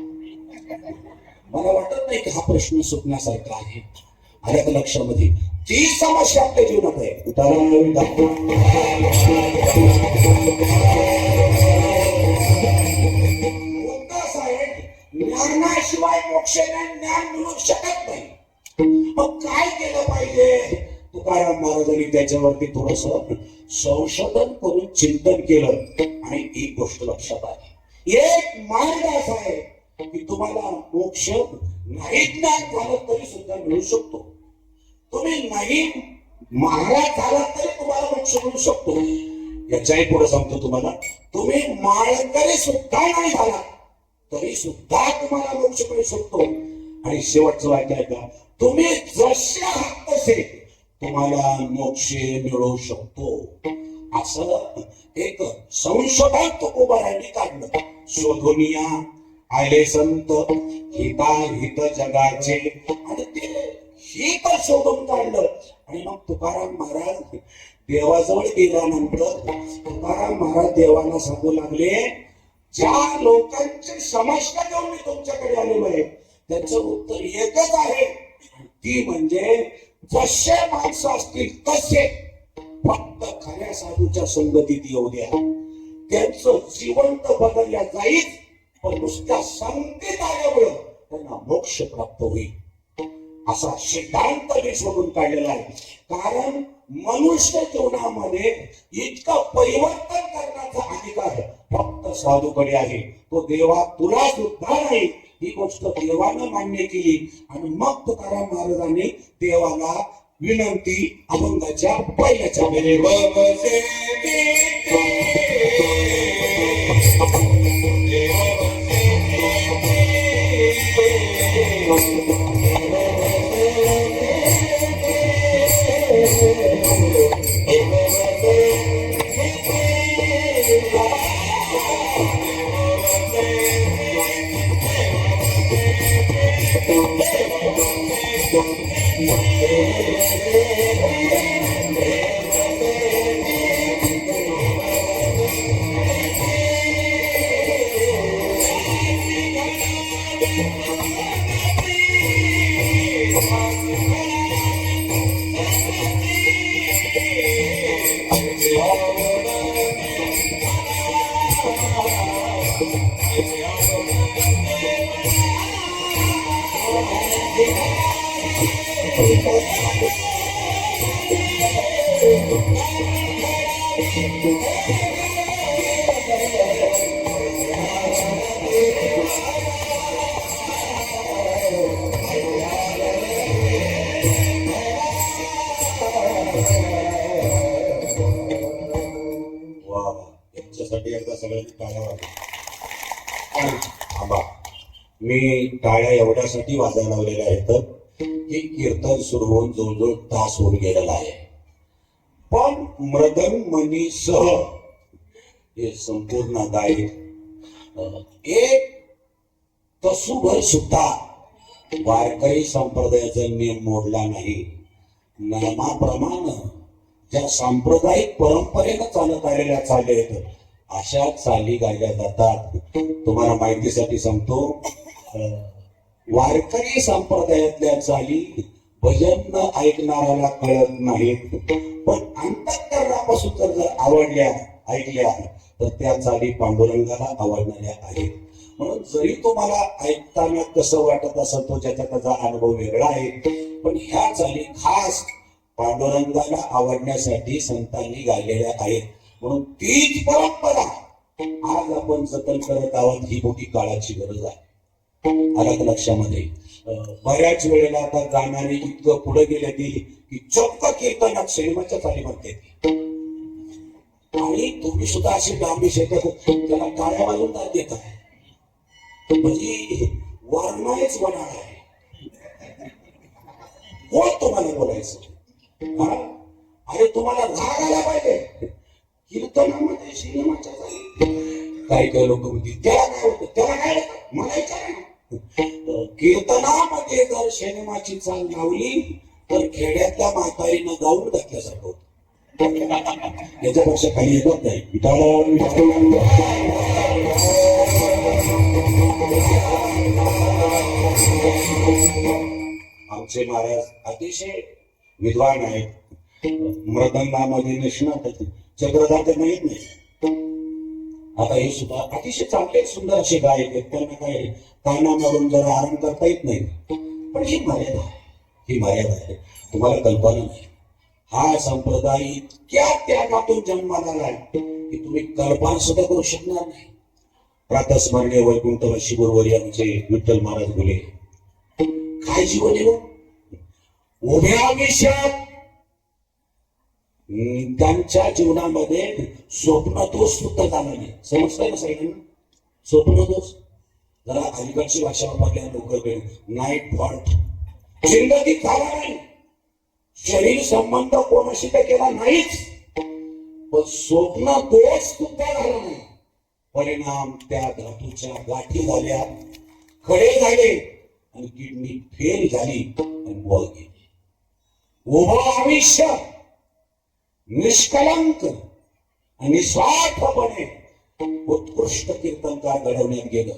मला वाटत नाही की हा प्रश्न सुटण्यासारखा आहे. आल्या का लक्षामध्ये? ती समस्या आपल्या जीवनात आहे. मुद्दा असा आहे, ज्ञानाशिवाय मोक्ष नाही, ज्ञान मिळू शकत नाही. मग काय केलं पाहिजे? तुकाराम महाराजांनी त्याच्यावरती थोडस संशोधन करून चिंतन केलं आणि एक गोष्ट लक्षात आली. एक मार्ग असा आहे की तुम्हाला मोक्ष नाही ज्ञान झालं तरी सुद्धा मिळू शकतो. तुम्ही नाही महाराज झाला तरी तुम्हाला मोक्ष मिळू शकतो. याच्याही पुढे सांगतो तुम्हाला, तुम्ही माळकरी सुद्धा नाही झाला तरी सुद्धा तुम्हाला मोक्ष मिळू शकतो. आणि शेवटचं वाक्य आहे का, तुम्ही जसे आहात तसे तुम्हाला मोक्ष मिळू शकतो. असं एक संशोधन तुकोबारांनी काढलं. शोधुनिया आले संत हिता हित जगाचे, आणि ते हित शोधून काढलं. आणि मग तुकाराम महाराज देवाजवळ गेल्यानंतर तुकाराम महाराज देवाला सांगू लागले, ज्या लोकांची समस्या घेऊन मी तुमच्याकडे आलेलो आहे त्याचं उत्तर एकच आहे, ती म्हणजे जसे माणसं असतील तसे फक्त खऱ्या साधूच्या संगतीत येऊ द्या. त्यांचं जीवन तर बदलल्या जाईल, पण नुसत्या संगतीत आल्यामुळं त्यांना मोक्ष प्राप्त होईल. असा सिद्धांत मी शोधून काढलेला आहे. कारण मनुष्य जीवनामध्ये इतकं परिवर्तन करण्याचा अधिकार फक्त साधूकडे आहे. तो देवा तुला सुद्धा नाही, ही गोष्ट देवानं मान्य केली. आणि मग तुकाराम महाराजांनी देवाला विनंती अभंगाच्या पहिल्याच्या एकदा सगळ्यांनी टाळ्या वाजवा. मी टाळ्या एवढ्यासाठी वाजायला लावलेल्या आहेत की कीर्तन सुरू होऊन जवळजवळ तास होऊन गेलेला आहे. पण मृदंग मनीसह हे संपूर्ण गाय एक तसूभर सुद्धा वारकरी संप्रदायाचा नियम मोडला नाही. नामाप्रमाणे ज्या सांप्रदायिक परंपरेनं चालत आलेल्या चाली आहेत अशा चाली गायल्या जातात. तुम्हाला माहितीसाठी सांगतो, वारकरी संप्रदायातल्या चाली भजन ऐकणाऱ्याला कळत नाहीत, पण अंतःकरणापासून जर आवडल्या ऐकल्या तर त्या चाली पांडुरंगाला आवडणाऱ्या आहेत. म्हणून जरी तुम्हाला ऐकताना कसं वाटत असेल तो ज्याचा त्याचा अनुभव वेगळा आहे, पण ह्या चाली खास पांडुरंगाला आवडण्यासाठी संतांनी गायलेल्या आहेत. म्हणून तीच परंपरा आज आपण जतन करत आहोत. ही मोठी काळाची गरज आहे. आलं लक्षामध्ये? बऱ्याच वेळेला आता गाणारी इतकं पुढे गेले की चक्क कीर्तनात सिनेमाच्या चाली म्हणते. आणि तुम्ही सुद्धा अशी डांबी शेतात त्याला टाळ्या वाजून दाद देत आहे, म्हणजे वर्णाच वनाळ आहे. कोण तुम्हाला बोलायचं? अरे तुम्हाला राग आला पाहिजे. कीर्तनामध्ये सिनेमाच्या चाली काही लोक म्हणतील त्याला काय होतं, त्याला काय होतं, मला विचारा ना. कीर्तनामध्ये जर सिनेमाची चाल लावली तर खेड्यातल्या म्हातारीनं गाऊन घातल्यासारखं होतं. याच्यापेक्षा खाली येतात नाही. विठाला आमचे महाराज अतिशय विद्वान आहेत. मृदंगामध्ये निष्णात आहेत. चक्रधार त्यांना येत नाही. आता हे सुद्धा अतिशय चांगले सुंदर असे गायक आहेत. त्यांना काय काना मारून जरा आराम करता येत नाही. पण ही मर्यादा आहे. ही मर्यादा आहे. तुम्हाला कल्पना नाही. हा संप्रदाय इतक्या त्यागातून जन्माला आलाय की तुम्ही कल्पना सुद्धा करू शकणार नाही. प्रातस्मरणीय वैकुंठवासी गुरुवर्य आमचे विठ्ठल महाराज बोले, काय जीवन आहे उभ्या आयुष्यात त्यांच्या जीवनामध्ये स्वप्नदोष सुद्धा झाला नाही. समजताय ना सगळ्यांना? स्वप्नदोष जरा अलीकडची भाषा वापरल्या लवकर नाईट फॉल्ट जिंदगीत झाला नाही. शरीर संबंध कोणाशी तर केला नाहीच, पण स्वप्न दोष सुद्धा झाला नाही. परिणाम त्या धातूच्या गाठी झाल्या, खडे झाले आणि किडनी फेल झाली आणि बॉल गेली. उभं आयुष्य निष्कलंक आणि निस्वार्थपणे उत्कृष्ट कीर्तनकार घडवण्यात गेलं.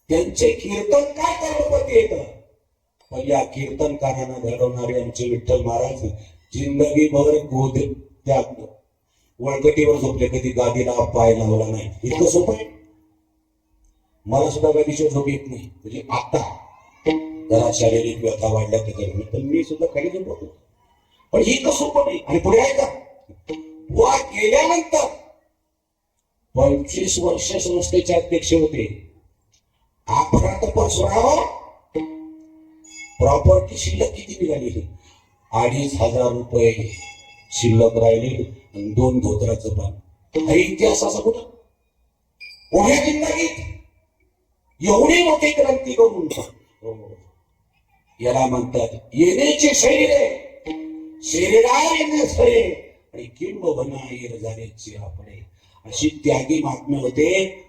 त्यांचे कीर्तनकार करोडपती येतं, पण या कीर्तनकारांना घडवणारे आमचे विठ्ठल महाराज जिंदगीभर गोद त्या वळकटीवर झोपले, कधी गादीला पाय लावला नाही. इतकं सोपं आहे. मला सुद्धा गादीशिवाय झोप येत नाही. म्हणजे आता जरा शारीरिक व्यथा वाढल्या त्याच्यामुळे तर मी सुद्धा खाली झोपतो. पण ही इतकं सोपं नाही. आणि पुढे आहे का वा गेल्यानंतर 25 वर्ष संस्थेचे अध्यक्ष होते. अपराध पसरावं. प्रॉपर्टी शिल्लक किती निघाली? 2,500 रुपये शिल्लक राहिले आणि 2 धोत्राचं पान. हा इतिहास असा कुठं? उभ्या जिंदगीत एवढी मोठी क्रांती करून याला म्हणतात येण्याचे शरीर आहे, शरीरावर येण्यास खरे आणि किंबहुना येर झाल्याचे आपले. अशी त्यागी महात्मे होते.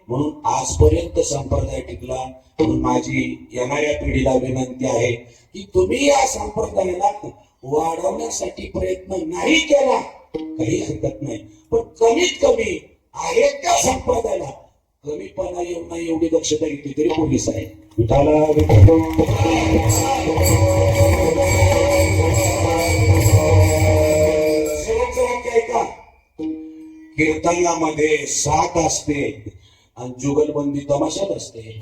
म्हणून आजपर्यंत संप्रदाय टिकला. म्हणून माझी येणाऱ्या पिढीला विनंती आहे की तुम्ही या संप्रदायाला वाढवण्यासाठी प्रयत्न नाही केला काही हरकत नाही, पण कमीत कमी आहे त्या संप्रदायाला कमीपणा येऊ नये एवढी दक्षता घेतली तरी पोलीस आहे. कीर्तनामध्ये साथ असते आणि जुगलबंदी तमाशात असते.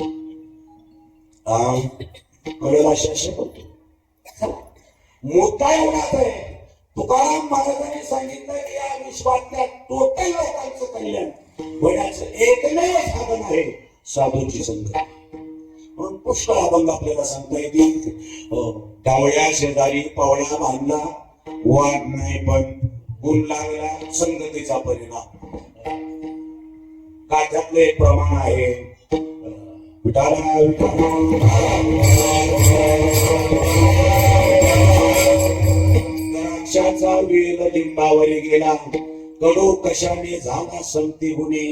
कळेल अशा करतो. मोठा एवढाच आहे. तुकाराम महाराजांनी सांगितलं की या विश्वातल्या टोटल लोकांचं कल्याण होण्याचं एकमेव साधन आहे साधूंची संगत. म्हणून पुष्कळ अभंग आपल्याला सांगता येतील. डावळ्या शेजारी पवळा बांधला, वाद नाही पण गुण लागला संगतीचा परिणाम. काठ्यातलं एक प्रमाण आहे. द्राक्षाचा वेल लिंबावरी गेला, कडू कशाने झाला संगती गुणे.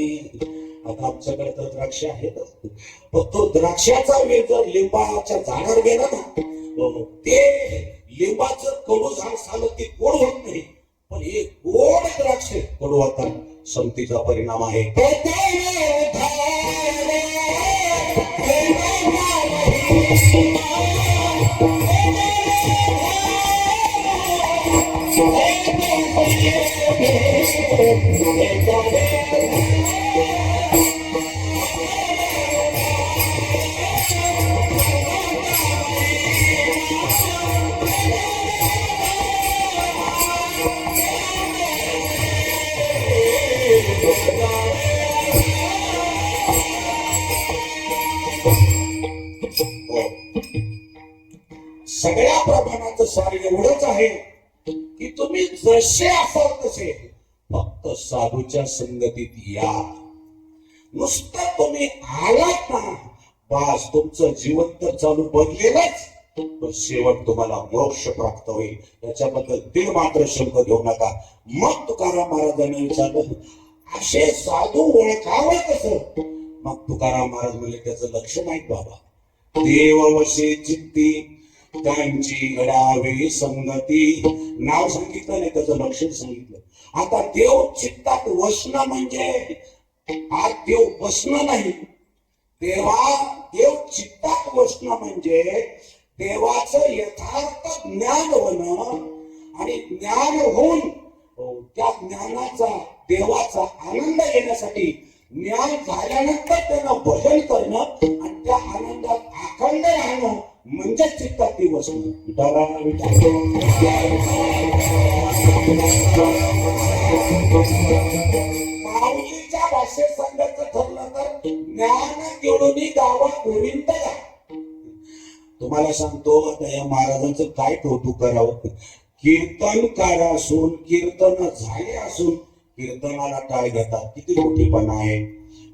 आता आमच्याकडे तर द्राक्ष आहेत, पण तो द्राक्षाचा वेल जर लिंबाच्या झाडावर गेला ना, ते लिंबाचं कडू झाड झालं ते गोड होत नाही, पण हे गोड द्राक्ष कडू होतात संगतीचा परिणाम आहे. सगळ्या प्रमाणाचं सार एवढंच आहे की तुम्ही जसे असाल तसे फक्त साधूच्या संगतीत या. नुसतं तुम्ही आलात ना बस तुमचं जीवन तर चालू बदलेलच, पण शेवट तुम्हाला मोक्ष प्राप्त होईल. याच्याबद्दल तीळ मात्र शंका घेऊ नका. मग तुकाराम महाराजांनी विचारलं असे साधू ओळखावं कसं? मग तुकाराम महाराज म्हणले त्याचं लक्ष नाही बाबा. देववशे चित्ती त्यांची घडावी संगती. नाव सांगितलं नाही, त्याचं लक्षण सांगितलं. आता देव चित्तात वसणं म्हणजे आज देव बसणं नाही, देव चित्तात वसणं म्हणजे देवाचं यथार्थ ज्ञान होणं आणि ज्ञान होऊन त्या ज्ञानाचा देवाचा आनंद घेण्यासाठी ज्ञान झाल्यानंतर त्यांना भजन करणं आणि त्या आनंदात अखंड राहणं म्हणजे चित्तात ती वसणं. माऊलीच्या भाषेत सांगायचं ठरलं तर ज्ञान घेऊन गावा गोविंद. तुम्हाला सांगतो आता या महाराजांचं काय कौतुक करावं. कीर्तनकार असून कीर्तन झाले असून कीर्तनाला टाळ घेतात, किती मोठीपणा आहे.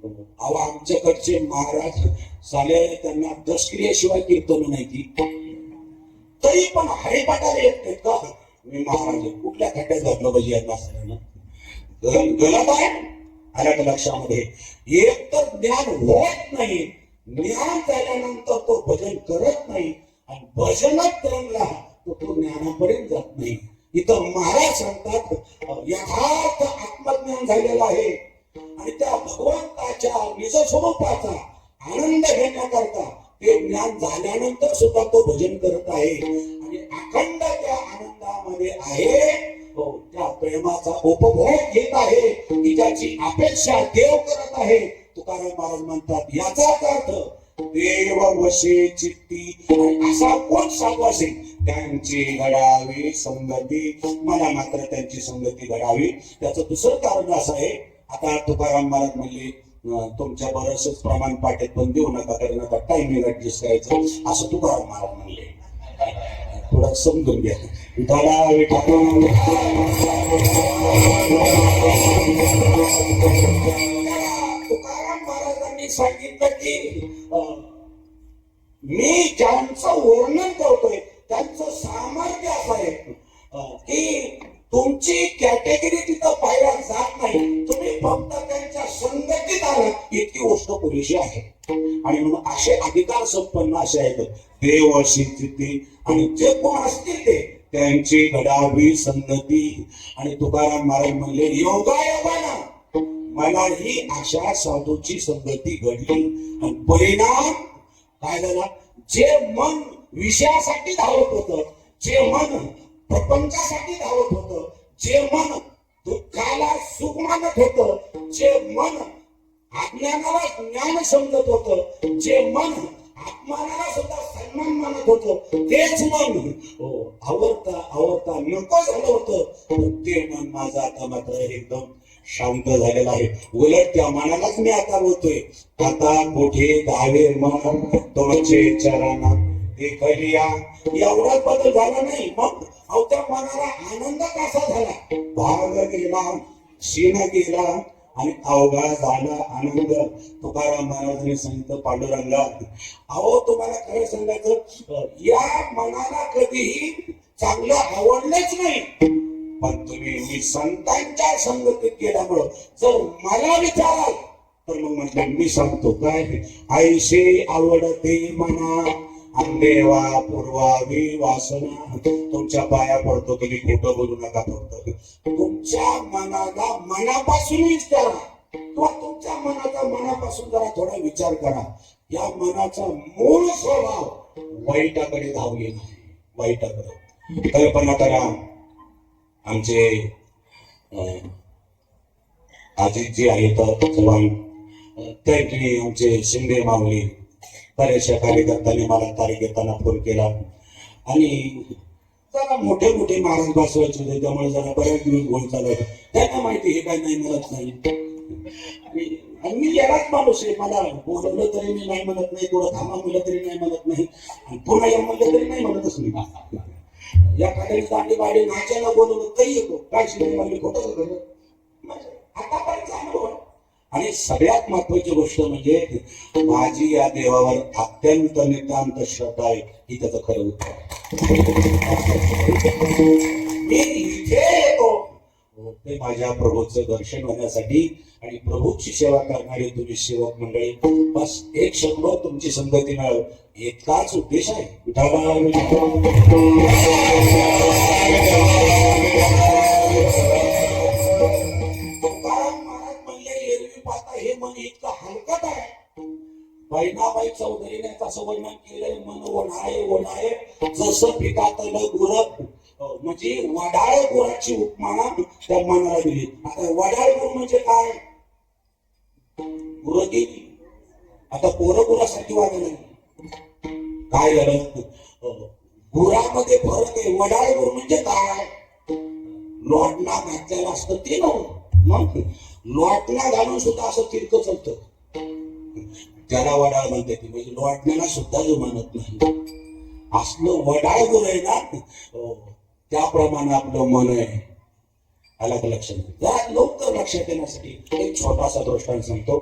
अहो आमच्याकडचे महाराज साले त्यांना दशक्रियेशिवाय कीर्तन नाही की तरी पण हरिपाठाला येत नाहीत का. मी महाराज कुठल्या खड्ड्यात घातलं पाहिजे यांना सगळ्यांना. गलत आहे. आल्या का लक्षामध्ये. एक तर ज्ञान होत नाही, ज्ञान झाल्यानंतर तो भजन करत नाही आणि भजनात रंगला तो ज्ञानापर्यंत जात नाही. इथं महाराज सांगतात यथार्थ आत्मज्ञान झालेलं आहे आणि त्या भगवंताच्या निज स्वरूपाचा आनंद घेण्याकरता ते ज्ञान झाल्यानंतर सुद्धा तो भजन करत आहे आणि अखंड त्या आनंदामध्ये आहे. त्या प्रेमाचा उपभोग घेत आहे की ज्याची अपेक्षा देव करत आहे. तुकाराम महाराज म्हणतात याचाच अर्थ देव वशे चित्ती. असा कोण साधू असेल त्यांची घडावी संगती, मला मात्र त्यांची संगती घडावी. त्याचं दुसरं कारण असं आहे. आता तुकाराम महाराज म्हणले तुमच्या बरंचच प्रमाण पाठेत पण देऊ नका, कारण आता टाइमिंग ऍडजस्ट करायचं असं तुकाराम महाराज म्हणले. थोडं समजून घ्या. तुकाराम महाराजांनी सांगितलं की मी ज्यांचं वर्णन करतोय त्यांचं सामर्थ्य असं आहे की तुमची कॅटेगरी तिथं पाहायला जात नाही, तुम्ही फक्त त्यांच्या संगतीत आला इतकी गोष्ट पुरेशी आहे. आणि म्हणून असे अधिकार संपन्न असे आहेत देव अशी चित्ती आणि जे कोण असतील ते त्यांची घडावी संगती. आणि तुकाराम महाराज म्हणले योगायोगानं मला ही अशा साधूची संगती घडली आणि परिणाम काय झाला. जे मन विषयासाठी धावत होतं, जे मन प्रपंचासाठी धावत होतं, जे मन दुःखाला सुख मानत होतं, जे मन अज्ञानाला ज्ञान समजत होतं, जे मन आत्मानाला सुद्धा सन्मान मानत होतं, तेच मन आवडता आवडता नको झालं होतं. ते मन माझं आता मात्र एकदम शांत झालेला आहे. उलट त्या मनालाच मी आता बोलतोय आता कुठे धावे मन तुमचे चरणा देखलिया. एवढाच बदल झाला नाही. मग अहो त्या मनाला आनंद कसा झाला. भाग गेला, शीन गेला आणि अवघा झाला आनंद. तुकाराम महाराजांनी सांगितलं पांडुरंगा अहो तुम्हाला खरं सांगायचं या मनाला कधीही चांगलं आवडलंच नाही, पण तुम्ही मी संतांच्या संगतीत गेल्यामुळं जर मला विचाराल तर मग म्हटलं मी सांगतो काय. आईशे आवडते मना अंदेवा पूर्वावी वासना. तुमच्या पाया पडतो तुम्ही खोटं बोलू नका. फक्त तुमच्या मनाला मनापासून विचारा किंवा तुमच्या मनाचा मनापासून जरा थोडा विचार करा. या मनाचा मूळ स्वभाव वाईटाकडे धावले नाही. वाईटाकडे कल्पना करा. आमचे अजित जी आहेत चव्हाण त्यांनी आमचे शिंदे माऊली बऱ्याचशा कार्यकर्त्यांनी मला तारीख येताना फोन केला आणि जरा मोठे मोठे महाराज बसवायचे होते, त्यामुळे जरा बऱ्याच दिवस बोल चालू. त्यांना माहिती हे काय नाही म्हणत नाही आणि मी यालाच माणूस आहे. मला बोलवलं तरी मी नाही म्हणत नाही, थोडं थांबा म्हणलं तरी नाही म्हणत नाही आणि पुन्हा या म्हणलं तरी नाही म्हणतच नाही. या खाली दांडी बाडी नाचायला बोलवलं तरी येतो. काय शिंदे माऊली खोटं झालं आतापर्यंत अनुभव. आणि सगळ्यात महत्वाची गोष्ट म्हणजे माझी या देवावर अत्यंत नितांत श्रद्धा आहे. ही त्याचं खरं उत्तर. मी इथे येतो ते माझ्या प्रभूचं दर्शन होण्यासाठी आणि प्रभूची सेवा करणारी तुम्ही सेवक मंडळी बस एक शब्द तुमची संगती मिळावी इतकाच उद्देश आहे. बहिणाबाई चौधरीने तसं वर्णन केलंय, मन ओढाळे ओढाळे जसं पिकातलं गुर, म्हणजे वडाळ गुराची उपमा त्या मनाला दिली. आता वडाळ गुर म्हणजे काय? गुरं गेली, आता पोरं गुरासाठी वागायला काय झालं? गुरामध्ये फरक आहे. वडाळ गुर म्हणजे काय? लोटणा घातलेला असतं ते नव्हतं. मग लोटणा घालून सुद्धा असं तिरकं चालतं, त्याला वडाळ म्हणते. म्हणजे लोटण्याला सुद्धा जो म्हणत नाही असलं वडाळ गुर आहे ना, त्याप्रमाणे आपलं मन आहे. आला का लक्षात? जरा लवकर लक्षात येण्यासाठी एक छोटासा दृष्टांत सांगतो.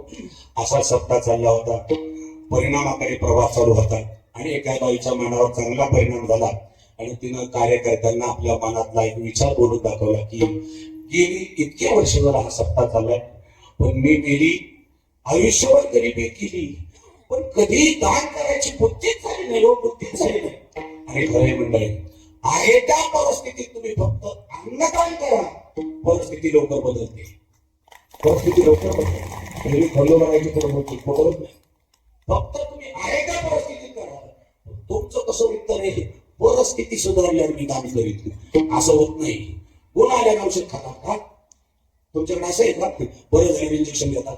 असा सप्ताह चालला होता, परिणामाकडे प्रवास चालू होता आणि एका बाईच्या मनावर चांगला परिणाम झाला आणि तिनं कार्यकर्त्यांना आपल्या मनातला एक विचार बोलून दाखवला की गेली इतके वर्ष जरा हा सप्ताह चाललाय, पण मी मेली आयुष्यभर गरिबी केली, पण कधी दान करायची बुद्धीच झाली नाही, हो बुद्धीच झाली नाही. आणि खरे मंडळी, आहे त्या परिस्थितीत तुम्ही फक्त अन्नदान करा, परिस्थिती लवकर बदलते. परिस्थिती लवकर बदलते. फॉलो करायची पकडत नाही. फक्त तुम्ही आहे त्या परिस्थितीत करा. तुमचं कसं उत्तर आहे? परिस्थिती सुधारल्यावर मी दान करीत, असं होत नाही. कोण आल्या औषध खातात का? तुमच्याकडे असं आहे का? बरं झालं इंजेक्शन घेतात,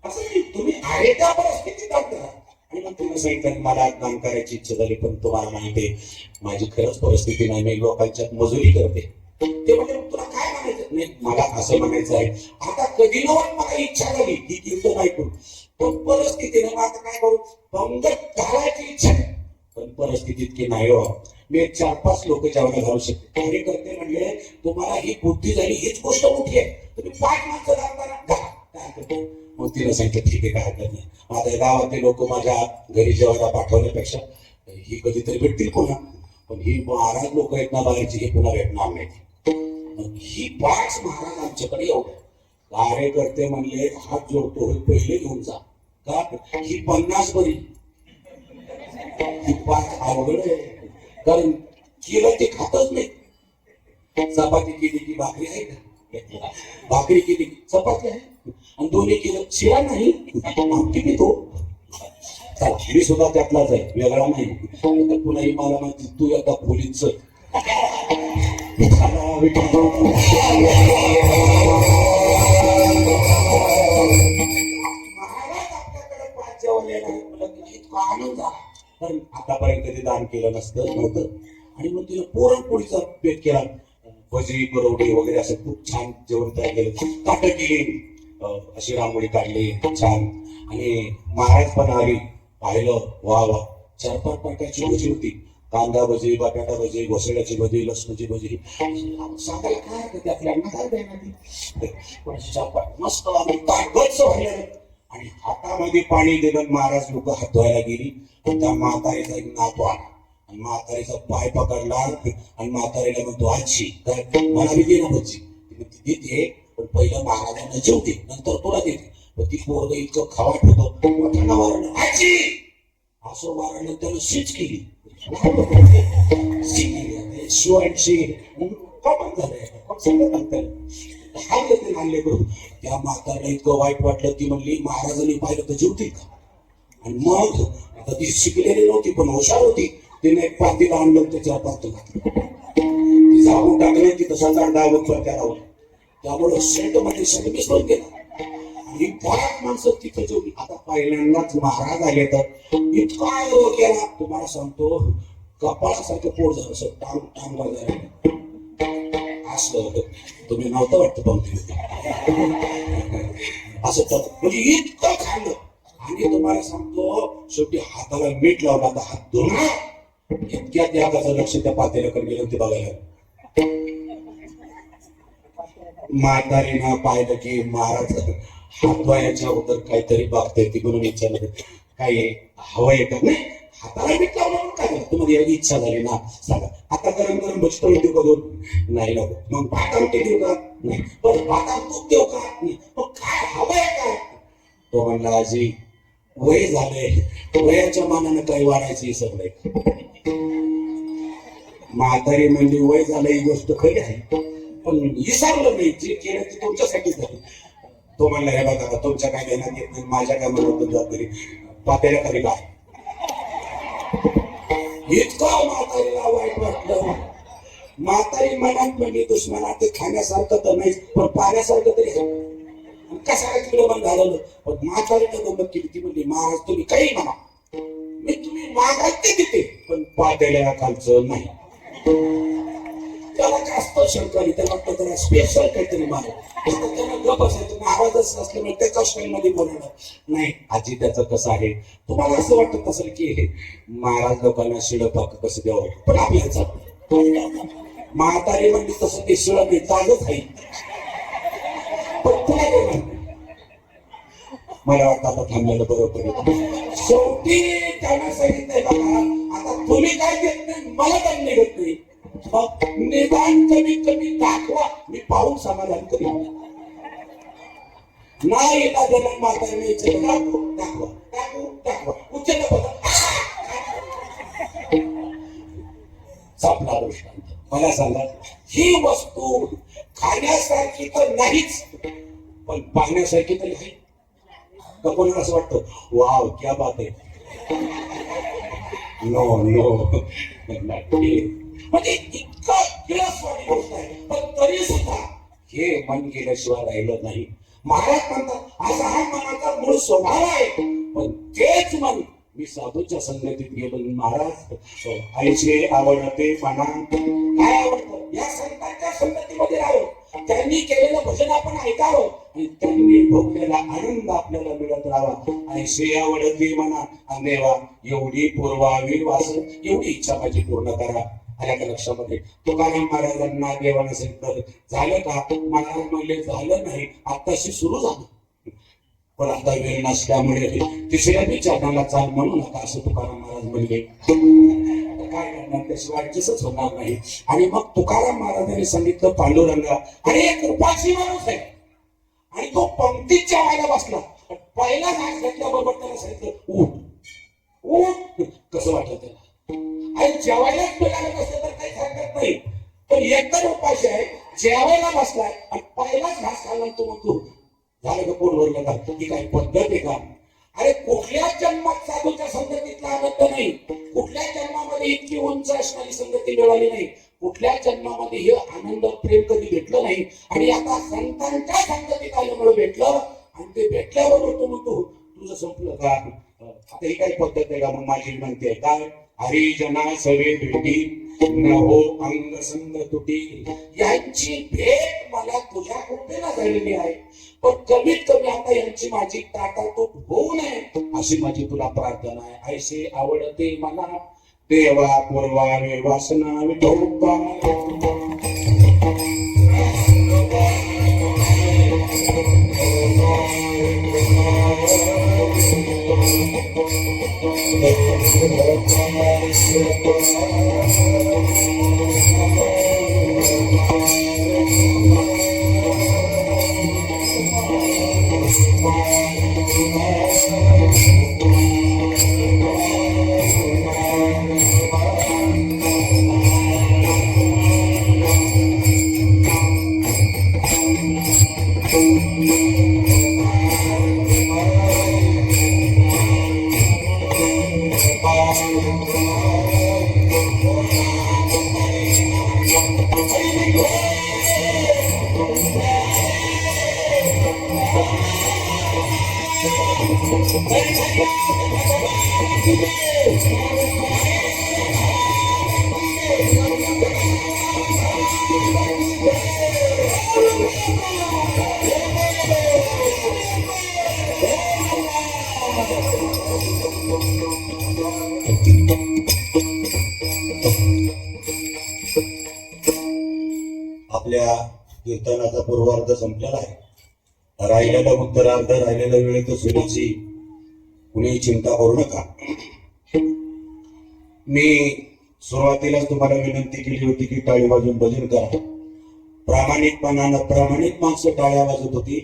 असं नाही. तुम्ही आहे त्या परिस्थितीत दान करा. आणि मग तुम्ही सांगितलं मला दान करायची इच्छा झाली, पण तुम्हाला माहिती आहे माझी खरंच परिस्थिती नाही, मी लोकांच्यात मजुरी करते. ते म्हणजे तुला काय म्हणायचं? नाही, मला असं म्हणायचं आहे, आता कधी नव्हत मला इच्छा झाली ही कीर्तन ऐकून, पण परिस्थितीने आता काय करू? पंगत घालायची इच्छा आहे, पण परिस्थिती इतकी नाही हो. मी 4-5 लोक जेवढा घालू शकते. कार्यकर्ते म्हणले तुम्हाला ही बुद्धी झाली हीच गोष्ट मोठी आहे, तुम्ही 5 माणसं घालताना. मग तिला सांगितलं ठीक आहे, काय हरकत नाही. आता गावातले लोक माझ्या घरी जेवायला पाठवण्यापेक्षा ही कधीतरी भेटतील पुन्हा, पण ही महाराज लोक आहेत ना बाहेरची, हे पुन्हा भेटणार नाही. मग ही 5 महाराज आमच्याकडे येऊ. कार्यकर्ते म्हणले हात जोडतो पहिले घेऊन जा, का ही 50 बरी, ही 5 अवघड आहे. कारण केलं ते खातच नाही. चपाती केली की भाकरी आहे का? भाकरी केली की चपाती आहे, आणि दोन्ही केलं शिरा नाही, आमटी पितो. चला मी सुद्धा त्यातलाच आहे, वेगळा नाही. पुन्हा मला म्हणते तू एका खोलीच आनंद झाला, कारण आतापर्यंत कधी दान केलं नव्हतं. आणि मग तिला पुरणपोळीचा भेट केला, भजी बरवडी वगैरे असं खूप छान जेवण तयार केलं. ताटं केली, अशी रांगोळी काढली छान. आणि महाराज पण आली, पाहिलं वा वा, 4-5 प्रकारची भजी होती. कांदा भजी, बटाटा भजी, घोसळ्याची भजी, लसणाची भजी. सांगायला काय हरकत आपल्याला, काय देणार मस्त गच्च भरलेलं. आणि हातामध्ये पाणी दिलं, महाराज लोक हात धुवायला गेली. त्या म्हातारीचा एक नातू आला आणि म्हातारीचा पाय पकडला आणि म्हातारीला म्हणतो आजी काय मला बी दे ना भजी. देते, पण पहिलं महाराजांना जेवते, नंतर तुला देते. पण ती पोरग इतकं खावाट होतो, मोठ्यांना वारणं आजी असं वारणं त्याला शीच केली. शिवायची कॉमन झालंय, आणले करून. त्या म्हातारीला इतकं वाईट वाटलं, ती म्हणली महाराजांनी पाहिलं तर जेवतील का? आणि मग आता ती शिकलेली नव्हती पण हुशार होती, तिने एक पातीला आणलं, त्याच्या पातळ घातलं, झाकून टाकलं. तिथं सकाळ डावत त्याला, त्यामुळं सेंट मध्ये सेंट मिसळून गेला. आणि 5 माणसं तिथं जेवली. आता पहिल्यांदाच महाराज आले तर इतका आग्रह केला, तुम्हाला सांगतो कपाळासारखं पोट झालं, असं टांग टांग वाजायला. असं तुम्ही नव्हतं वाटतं पंक्ती असं तर म्हणजे इतकं खाल्लं. आणि तुम्हाला सांगतो शेवटी हाताला मीठ लावला, आता हात धुणं इतक्या त्याचं लक्ष त्या पातेल्याकडे गेलं ते बघायला. म्हातारीनं पाहिलं की महाराज हात धुवायच्या अगोदर काहीतरी बघते, ती म्हणून विचारलं काय हवंय का? नाही, हाताला मीठ लावलं काय, तुम्हाला याची इच्छा झाली ना सांगा. आता गरम गरम बसतो देऊ का? दोन नाही नको. मग भात आमटी देऊ का? नाही. पण भात तूप देऊ का? नाही. मग काय हवंय काय? तो म्हणला आजी वय झालंय, वयाच्या मानानं काही वाढायची सगळं. म्हातारी म्हणजे वय झालं ही गोष्ट खरी आहे, पण विसरलं नाही, जे केलं ते तुमच्यासाठीच झालं. तो म्हणला हे बघा तुमच्या काय घेण्यात येत नाही, माझ्या काय मनात जबाबदारी. पातेल्या खाली काय इतकं म्हातारीला वाईट वाटलं. म्हातारी मनात म्हणजे दुश्मना ते खाण्यासारखं तर नाही पण पाण्यासारखं तरी कसा तिकडे पण घालवलं. पण म्हातारीने गंमत केली. ती म्हणजे महाराज तुम्ही काही म्हणा, मी तुम्ही मागाल ते देते पण पातेल्या खालचं नाही. त्याला जास्त शंका आली. त्याला वाटतं त्याला स्पेशल काहीतरी मार. त्याला गप असायचं महाराजच असल्यामुळे त्याच्या स्टाईलमध्ये बोलणार नाही. आजी त्याचं कसं आहे तुम्हाला असं वाटत असेल की हे महाराज लोकांना शिळपाक कसं द्यावं पण आपल्याला म्हातारी म्हणजे तसं ते शिळ नाही ताजच आहे. पण तुला ते म्हणते मला वाटतं आता थांबलेलं बरोबर. शेवटी त्यानं सांगितलंय बघा आता तुम्ही काय देत नाही मला काही निघत नाही. मग निदान कमी कमी दाखवा मी पाहून समाधान करीन. नाही येता देणार म्हातारीने दाखवा दाखवा दाखवू दाखवा उच्च सापला दृष्टांत. मला सांगा ही वस्तू खाण्यासारखी तर नाहीच पण पाहण्यासारखी तरी आहे का? कोणाला असं वाटतं वाव क्या बात आहे? नो नो म्हणजे इतकं किळसवाणी गोष्ट आहे पण तरी सुद्धा हे मन गेल्याशिवाय राहिलं नाही. महाराज म्हणतात असा हा मनाचा मूळ स्वभाव आहे पण तेच मन मी साधूच्या संगतीत गेलो. महाराज आईचे आवडते मना काय आवडतं या संतांच्या संगतीमध्ये राहावं. त्यांनी केलेलं भजन आपण ऐकावं आणि त्यांनी भोगलेला आनंद आपल्याला मिळत राहावा. आईचे आवडते मना देवा एवढी पूर्वावी वास एवढी इच्छा माझी पूर्ण करा. आल्या का लक्षामध्ये? तुकाराम महाराजांना देवानं सांगितलं झालं का? महाराज म्हणले झालं नाही आताशी सुरू झालं पण आता वेळ नसल्यामुळे तिसऱ्या बी चरणाला चाल म्हणू नका असं तुकाराम महाराज म्हणले. काय करणार त्याशिवाय ऍडजस्टच होणार नाही. आणि मग तुकाराम महाराजांनी सांगितलं पांडुरंगा अरे एक उपाशी माणूस आहे आणि तो पंक्तीच्या व्हायला बसला. पहिला घास घेतल्याबरोबर त्याला सांगितलं उठ उठ. कसं वाटलं त्याला? आणि जेवायलाच मिळालं नसतं तर काही हरकत नाही पण एकतर उपाशी आहे जेवायला बसलाय आणि पहिलाच घास खाल्ला तो म्हणतो झालं का पोट भरलं का? ही काही पद्धत आहे का? अरे कुठल्याच जन्मात साधूच्या संगतीतला आनंद नाही. कुठल्याच जन्मामध्ये इतकी उंच असणारी संगती मिळाली नाही. कुठल्याच जन्मामध्ये हे आनंद प्रेम कधी भेटलं नाही. आणि आता संतांच्या संगतीत आल्यामुळे भेटलं आणि ते भेटल्याबरोबर तो म्हणतो तुझं संपलं का? आता ही काही पद्धत आहे का? मग माझी विनंती आहे काय हरिजना सवे भेटी न हो अंग संग तुटी. यांची भेट मला तुझ्या कृपेला झालेली आहे पण कमीत कमी आता यांची माझी ताटातूट होऊ नये अशी माझी तुला प्रार्थना आहे. ऐसे आवडते मला देवा पूर्वावे वासना विठोबा. आपल्या कीर्तनाचा पूर्वार्ध संपलेला आहे. राहिलेला उत्तरार्ध राहिलेल्या वेळेत सुनेची कुणी चिंता करू नका. मी सुरुवातीलाच तुम्हाला विनंती केली होती की टाळी वाजून भजन करा. प्रामाणिक माणसं टाळ्या वाजत होती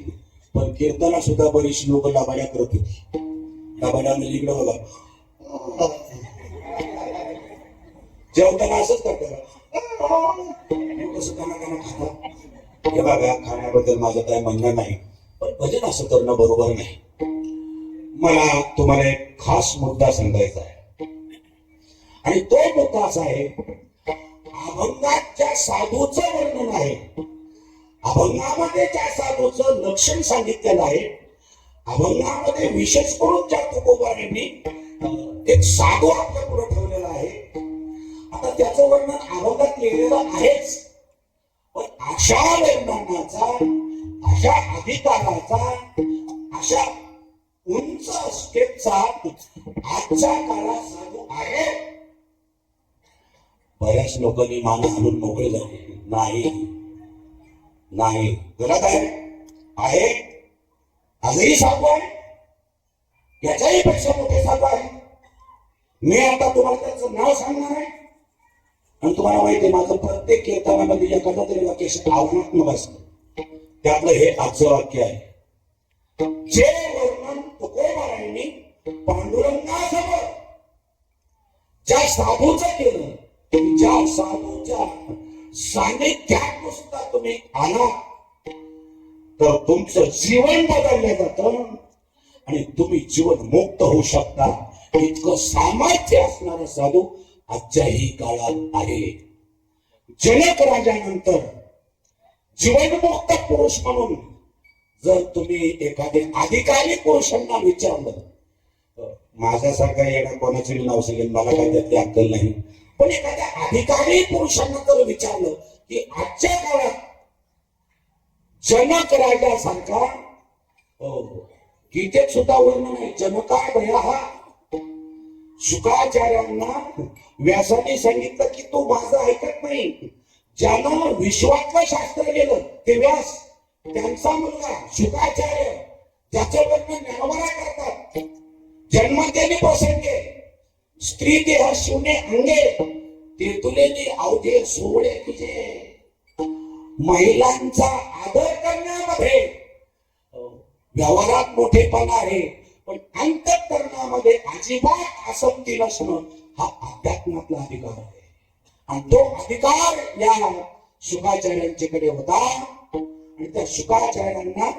पण कीर्तना सुद्धा बरीचशी लोक लाबाड्या करत होती. लाबाड्या म्हणजे इकडं बघा जेवताना असंच करतात कसं त्यांना खाता. हे बघा खाण्याबद्दल माझं काय म्हणणं नाही पण भजन असं करणं बरोबर नाही. मला तुम्हाला एक खास मुद्दा सांगायचा आहे आणि तो मुद्दा असा आहे, अभंगात ज्या साधूचं वर्णन आहे, अभंगामध्ये ज्या साधूचं लक्षण सांगितलेलं आहे, अभंगामध्ये विशेष करून ज्या तुकोबारांनी एक साधू आपल्या पुढे ठेवलेला आहे. आता त्याचं वर्णन अभंगात लिहिलेलं आहेच, पण अशा वर्णनाचा, अशा अधिकाराचा, अशा उंच स्टेपचा आजच्या काळात साधू आहे. बऱ्याच लोकांनी मान हलून मोकळे झाले. नाही नाही, गलत आहे. आजही साधू आहे, याच्याही पेक्षा मोठे साधू आहे. मी आता तुम्हाला त्याचं नाव सांगणार आहे आणि तुम्हाला माहिती आहे, माझं प्रत्येक कीर्तनामध्ये एखादा तरी वाक्य आव्हानात्मक असतं. त्यातलं हे आजचं वाक्य आहे, जे वर्णन तुकोबारांनी पांडुरंगासमोर ज्या साधूचं केलं, ज्या साधूच्या सानिध्यात नुसता तुम्ही आला तर तुमचं जीवन बदललं जातं आणि तुम्ही जीवन मुक्त होऊ शकता. इतकं सामर्थ्य असणारा साधू आजच्याही काळात आहे. जनक राजानंतर जीवनमुक्त पुरुष म्हणून जर तुम्ही एखाद्या अधिकारी पुरुषांना विचारलं, माझ्यासारखा येणं कोणाचे नाव सांगेल, मला काही त्यातली अक्कल नाही, पण एखाद्या अधिकारी पुरुषांना जर विचारलं की आजच्या काळात जनक राजासारखा, गीतेत सुद्धा वर्णन आहे, जनका भया. शुकाचार्यांना व्यासाने सांगितलं की तू माझं ऐकत नाही. ज्यानं विश्वातलं शास्त्र गेलं ते व्यास, त्यांचा मुलगा शुकाचार्य, ज्याचं वर्णन ज्ञानोबा करतात. जन्मतेने प्रसंगे स्त्री देह शिवणे अंगे, ते तुलेने अवघे सोवळे तुझे. महिलांचा आदर करण्यामध्ये व्यवहारात मोठेपणा आहे, पण अंतःकरणामध्ये अजिबात आसक्ती नसणं हा अध्यात्मातला अधिकार आहे. आणि तो अधिकार या शुकाचार्यांच्याकडे होता. आणि त्या शुकाचार्यांना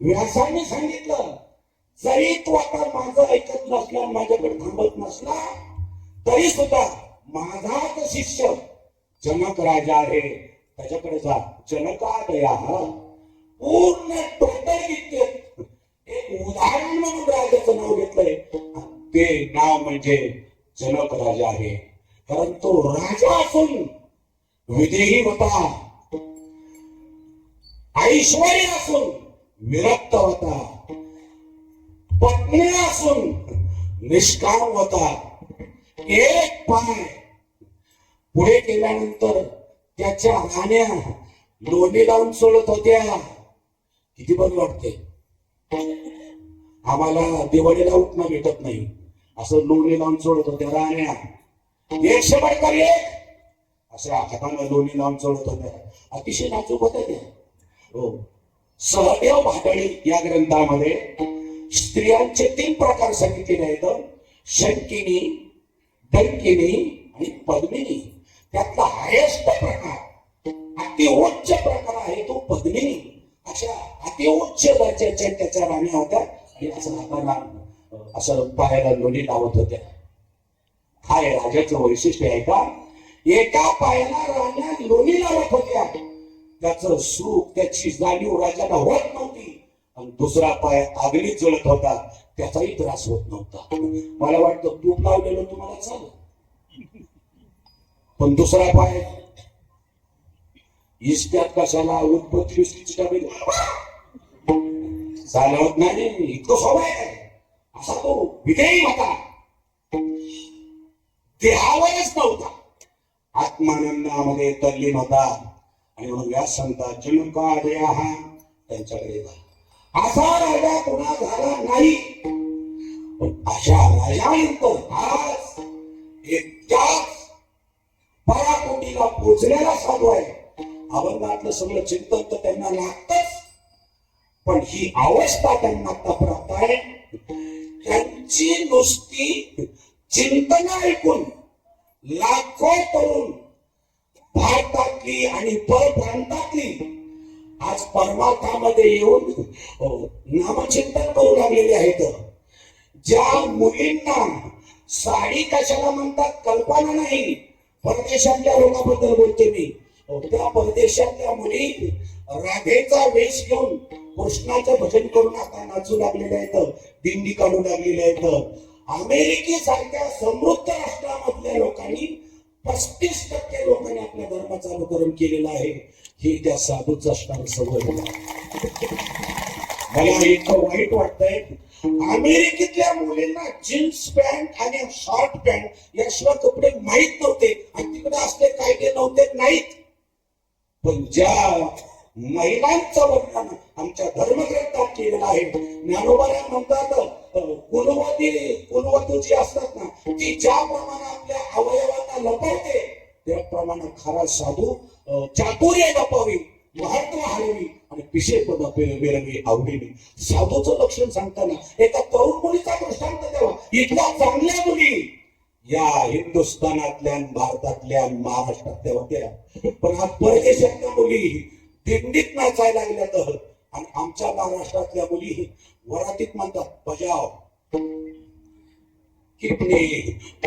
व्यासाने सांगितलं, जरी तू आता माझं ऐकत नसला, माझ्याकडे थांबत नसला, तरी सुद्धा माझाच शिष्य जनक राजा आहे, त्याच्याकडे जा. जनका दया पूर्ण टोटल गीतेत एक उदाहरण म्हणून राजाचं नाव घेतलंय. ते नाव म्हणजे जनक राजा आहे. परंतु राजा असून विदेही होता, ऐश्वर्य असून विरक्त होता, पत्नी असून निष्काम होता. एक पाय पुढे केल्यानंतर त्याच्या राण्या लोणी लावून सोडत होत्या. किती बरं वाटते, आम्हाला दिवाळीला उठणं भेटत नाही, असं लोणी लावून सोडत होत्या राण्या. 100 बडकर एक अशा हाताने लोणी लावून सोडत होत्या. अतिशय नाजूक होत्या त्या. हो, सहदेव भाटळी या ग्रंथामध्ये स्त्रियांचे 3 प्रकार सांगितलेले आहेत, शंकिनी, डंकिनी आणि पद्मिनी. त्यातला हायेस्ट प्रकार, अति उच्च प्रकार आहे तो पद्मिनी. अशा अति उच्च दर्जाच्या त्याच्या राण्या होत्या आणि असं हाताला असं पायाला लोणी लावत होत्या. काय राजाचं वैशिष्ट्य आहे का, एका पायाला राण्या लोणी लावत होत्या, त्याचं सुख, त्याची जाणीव राजाला होत नव्हती, आणि दुसरा पाय आगीत जळत होता, त्याचाही त्रास होत नव्हता. मला वाटतं तूप लावलेलं तुम्हाला चालू, पण दुसरा पाय इस्त्यात कशाला उत्पत्ती चालवत नाही. इतकं स्वभाव आहे असा तो विधेयी होता, देहावरच नव्हता, आत्मानंदामध्ये तल्लीन होता. आणि म्हणून व्यास सांगतात, जनका दया त्यांच्याकडे जा. असा राजा पुन्हा झाला नाही. पण अशा राजानंतर आज त्याच पराकोटीला पोचलेला साधू आहे. अभंगातलं सगळं चिंतन तर त्यांना लागतच, पण ही अवस्था त्यांना आता प्राप्त आहे. त्यांची नुसती चिंतन ऐकून लाखो तरुण भारतातली आणि परप्रांतातली आज परमार्थामध्ये येऊन नामचिंतन करू लागलेले आहेत. ज्या मुलींना साडी कशाला म्हणतात कल्पना नाही, परदेशातल्या लोकांबद्दल बोलते मी. त्या परदेशातल्या मुली राधेचा वेश घेऊन कृष्णाचं भजन करून आता नाचू लागलेल्या आहेत, दिंडी काढू लागलेल्या आहेत. अमेरिकेसारख्या समृद्ध राष्ट्रामधल्या लोकांनी 35% लोकांनी आपल्या धर्माचं अनुकरण केलेलं आहे. हे त्या साधूच असणार सवय. मला इतकं वाईट वाटतंय, अमेरिकेतल्या मुलींना जीन्स पॅन्ट आणि शॉर्ट पॅन्ट याशिवाय कपडे माहीत नव्हते आणि तिकडे असले कायदे नव्हते नाहीत. पण ज्या महिलांचं वर्णन आमच्या धर्मग्रंथात केलेलं आहे, ज्ञानोबा म्हणतात कुलवती जी असतात ना, ती ज्याप्रमाणे आपल्या अवयवांना लपवते त्याप्रमाणे खरा साधू चातुर्य लपवी, महत्व हरवी आणि पिशे पद मिरवी आवडीने. साधूचं लक्षण सांगताना एका तरुण मुलीचा दृष्टांत द्यावा. इतक्या चांगल्या मुली या हिंदुस्थानातल्या, भारतातल्या, महाराष्ट्रातल्या होत्या, पण आज परदेशातल्या मुली दिंडीत नाचायला लागल्या. तर आणि आमच्या महाराष्ट्रातल्या मुली वरातीत म्हणतात बजाव कितनी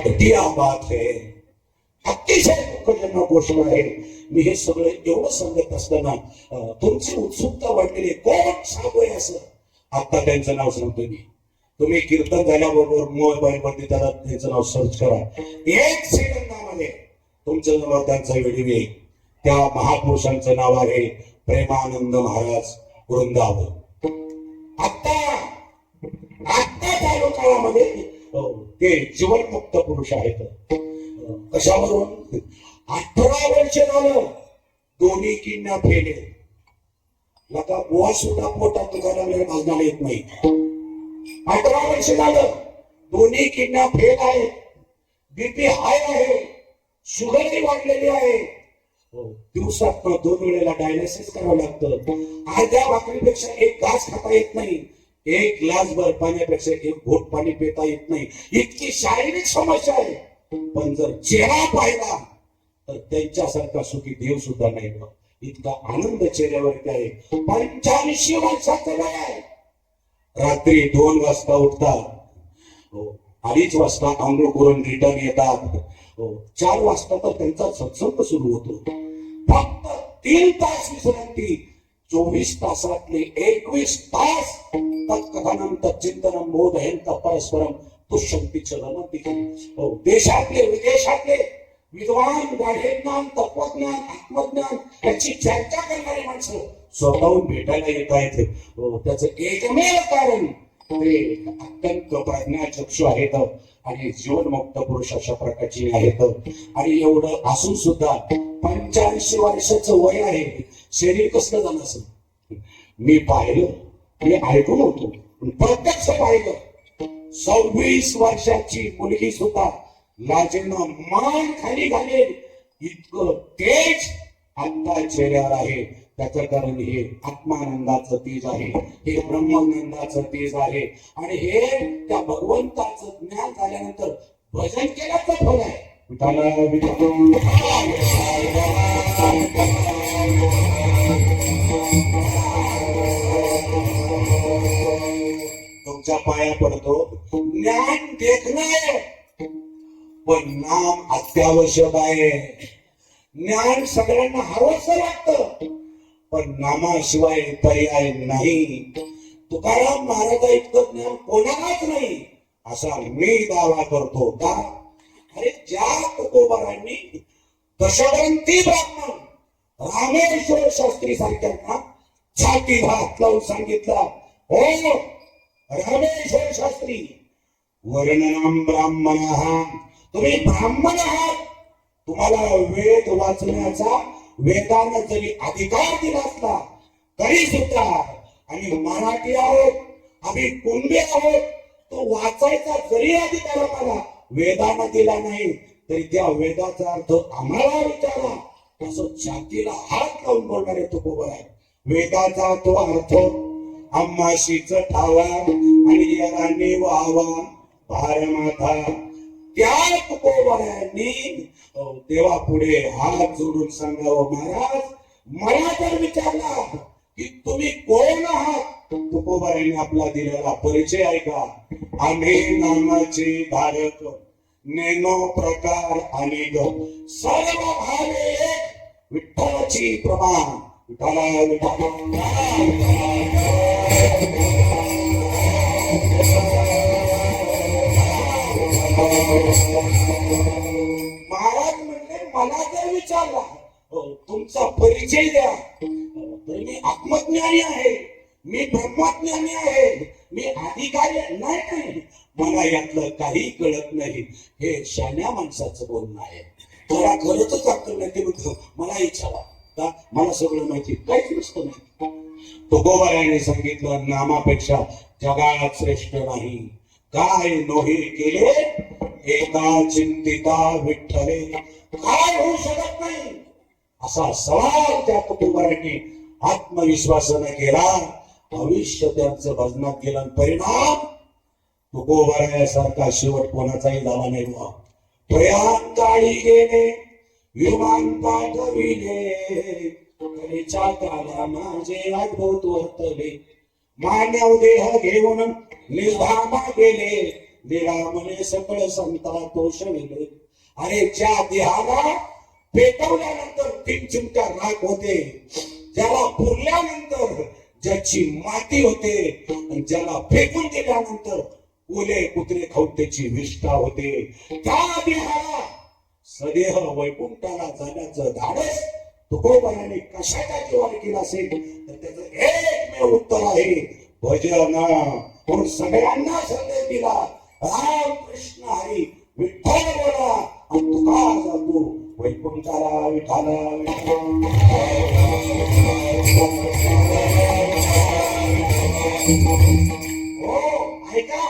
दिया बात है. अतिशय दुःखजनक गोष्ट आहे. मी हे सगळं एवढं सांगत असताना तुमची उत्सुकता वाटलेली कोण साधू आहे असं. आता त्यांचं नाव सांगतो मी. तुम्ही कीर्तन झाल्याबरोबर मोबाईल वरती त्याला त्यांचं नाव सर्च करा. 1 सेकंदामध्ये तुमच्या जवळ त्यांचा व्हिडिओ येईल. त्या महापुरुषांचं नाव आहे प्रेमानंद महाराज वृंदावन. आता चालू काळामध्ये ते जीवनमुक्त पुरुष आहेत. कशावरून? 18 वर्ष झालं दोन्ही किडनॅप केले. आता बुवा सुद्धा पोटात दुखायला भाजण्याला येत नाही. 18 वर्ष झालं दोन्ही किडनॅप फेल आहे. बीपी हाय आहे, शुगरही वाढलेली आहे. दिवसात 2 वेळेला डायलिसिस करावं लागतं. अर्ध्या भाकरीपेक्षा एक घास खाता येत नाही. 1 ग्लास भर पाण्यापेक्षा 1 घोट पाणी पिता येत नाही. इतकी शारीरिक समस्या आहे. पण जर चेहरा पाहिला तर त्यांच्यासारखा सुखी देव सुद्धा नाही. इतका आनंद चेहऱ्यावरती आहे. 85 वर्षाचं वय आहे. रात्री 2 वाजता उठतात, 2:30 वाजता आंघोळ करून रिटर्न येतात. 4 वाजता तर त्यांचा सत्संग सुरू होतो. फक्त 3 तास विश्रांती. 24 तासातले 21 तास तत्कथनम तच्चिंतनम बोधयंत परस्परम तुष्यंती चलनती. देशातले विदेशातले विद्वान, गाढेज्ञान, तत्वज्ञान, आत्मज्ञान याची चर्चा करणारी माणसं स्वतःहून भेटायला येत आहेत. त्याचं एकमेव कारण ते अत्यंत प्रज्ञाचक्षु आहेत आणि जीवनमुक्त पुरुष अशा प्रकारची आहेत. आणि एवढं असून सुद्धा 85 वर्षाचं वय आहे. शरीर कसलं झालं असेल. मी पाहिलं, मी ऐकून होतो, प्रत्यक्ष पाहिलं. 26 वर्षाची मुलगी सुद्धा लाजेनं मान खाली घालेल इतकं तेज आता चेहऱ्यावर आहे. त्याचं कारण हे आत्मानंदाचं तेज आहे, हे ब्रह्मानंदाचं तेज आहे. आणि हे त्या भगवंताचं ज्ञान झाल्यानंतर भजन केल्याचं फळ आहे. तुमच्या पाया पडतो. ज्ञान देखणं आहे पण नाम अत्यावश्यक आहे. ज्ञान सगळ्यांना हवंसं वाटतं पण नामाशिवाय पर्याय नाही. तुकाराम महाराज इतकं ज्ञान कोणालाच नाही असा मी दावा करतो. का? अरे ज्या तुकोबारांनी दशग्रंथी ब्राह्मण रामेश्वर शास्त्री सारख्यांना छातीत हात लावून सांगितला, हो रामेश्वर शास्त्री वर्णनाम ब्राह्मण, तुम्ही ब्राह्मण आहात. तुम्हाला वेद वाचण्याचा वेदानं जरी अधिकार दिला असला तरी सुद्धा आम्ही मराठी आहोत, आम्ही कुणबी आहोत, तो वाचायचा जरी अधिकार आम्हाला वेदानं दिला नाही तरी त्या वेदाचा अर्थ आम्हाला विचारा असं छातीला हात लावून बोलणारे तुकोबर आहे. वेदाचा तो अर्थ आम्हाशीच ठावा आणि यारांनी व्हावा भारमाथा. त्या तुकोबरांनी देवा पुढे हात जोडून सांगावं, महाराज मला जर विचारला की तुम्ही कोण आहात तुकोबारायांनी आपला दिलेला परिचय ऐका. आम्ही नामाचे धारक, नेनो प्रकार अनेक, सर्व भावे एक, विठ्ठलाची प्रमाण. विठ्ठला विठ्ठला महाराज म्हणले, मला जर विचारला तुमचा परिचय द्या तर मी आत्मज्ञानी आहे, मी ब्रह्मज्ञानी आहे, मी अधिकारी नाही, मला यातलं काही कळत नाही, हे शहाण्या माणसाचं बोलणं आहे. जरा खरंच अक्कल नाही ते म्हणतो मला विचारा का, मला सगळं माहिती, काहीच नसतं नाही. तुकोबारायाने सांगितलं, नामापेक्षा जगात श्रेष्ठ नाही. काय नोहे केले एका चिंतिता विठ्ठले, काय होऊ शकत नाही असा सवाल त्या तुकोबारायांनी आत्मविश्वासाने केला. आयुष्य त्यांचं भजनात गेलं. परिणाम तुकोबारायासारखा शेवट कोणाचाही झाला नाही. प्रयांकाळी गेले विमान पाठविले, कलेच्या काला माझे अद्भुत वर्तले, मानव देह घेऊन निर्धामा गेले, निरामने सकळ संता तोषविले. अरे ज्या देहाला पेटवल्यानंतर 3 चिमट्या राख होते, ज्याला पुरल्यानंतर ज्याची माती होते, आणि ज्याला फेकून दिल्यानंतर ओले कुत्रे खाऊन त्याची विष्ठा होते, त्या देहाला सदेह वैकुंठाला जाण्याचं धाडस तुकोबारायाने कशाच्या जीवाने केलं असेल तर त्याचं एकमेव उत्तर आहे भजन. म्हणून सगळ्यांना संदेश दिला, राम कृष्ण हरी विठ्ठल बोला आणि तुका जातो वैकुंठाला. विठाला हो ऐका,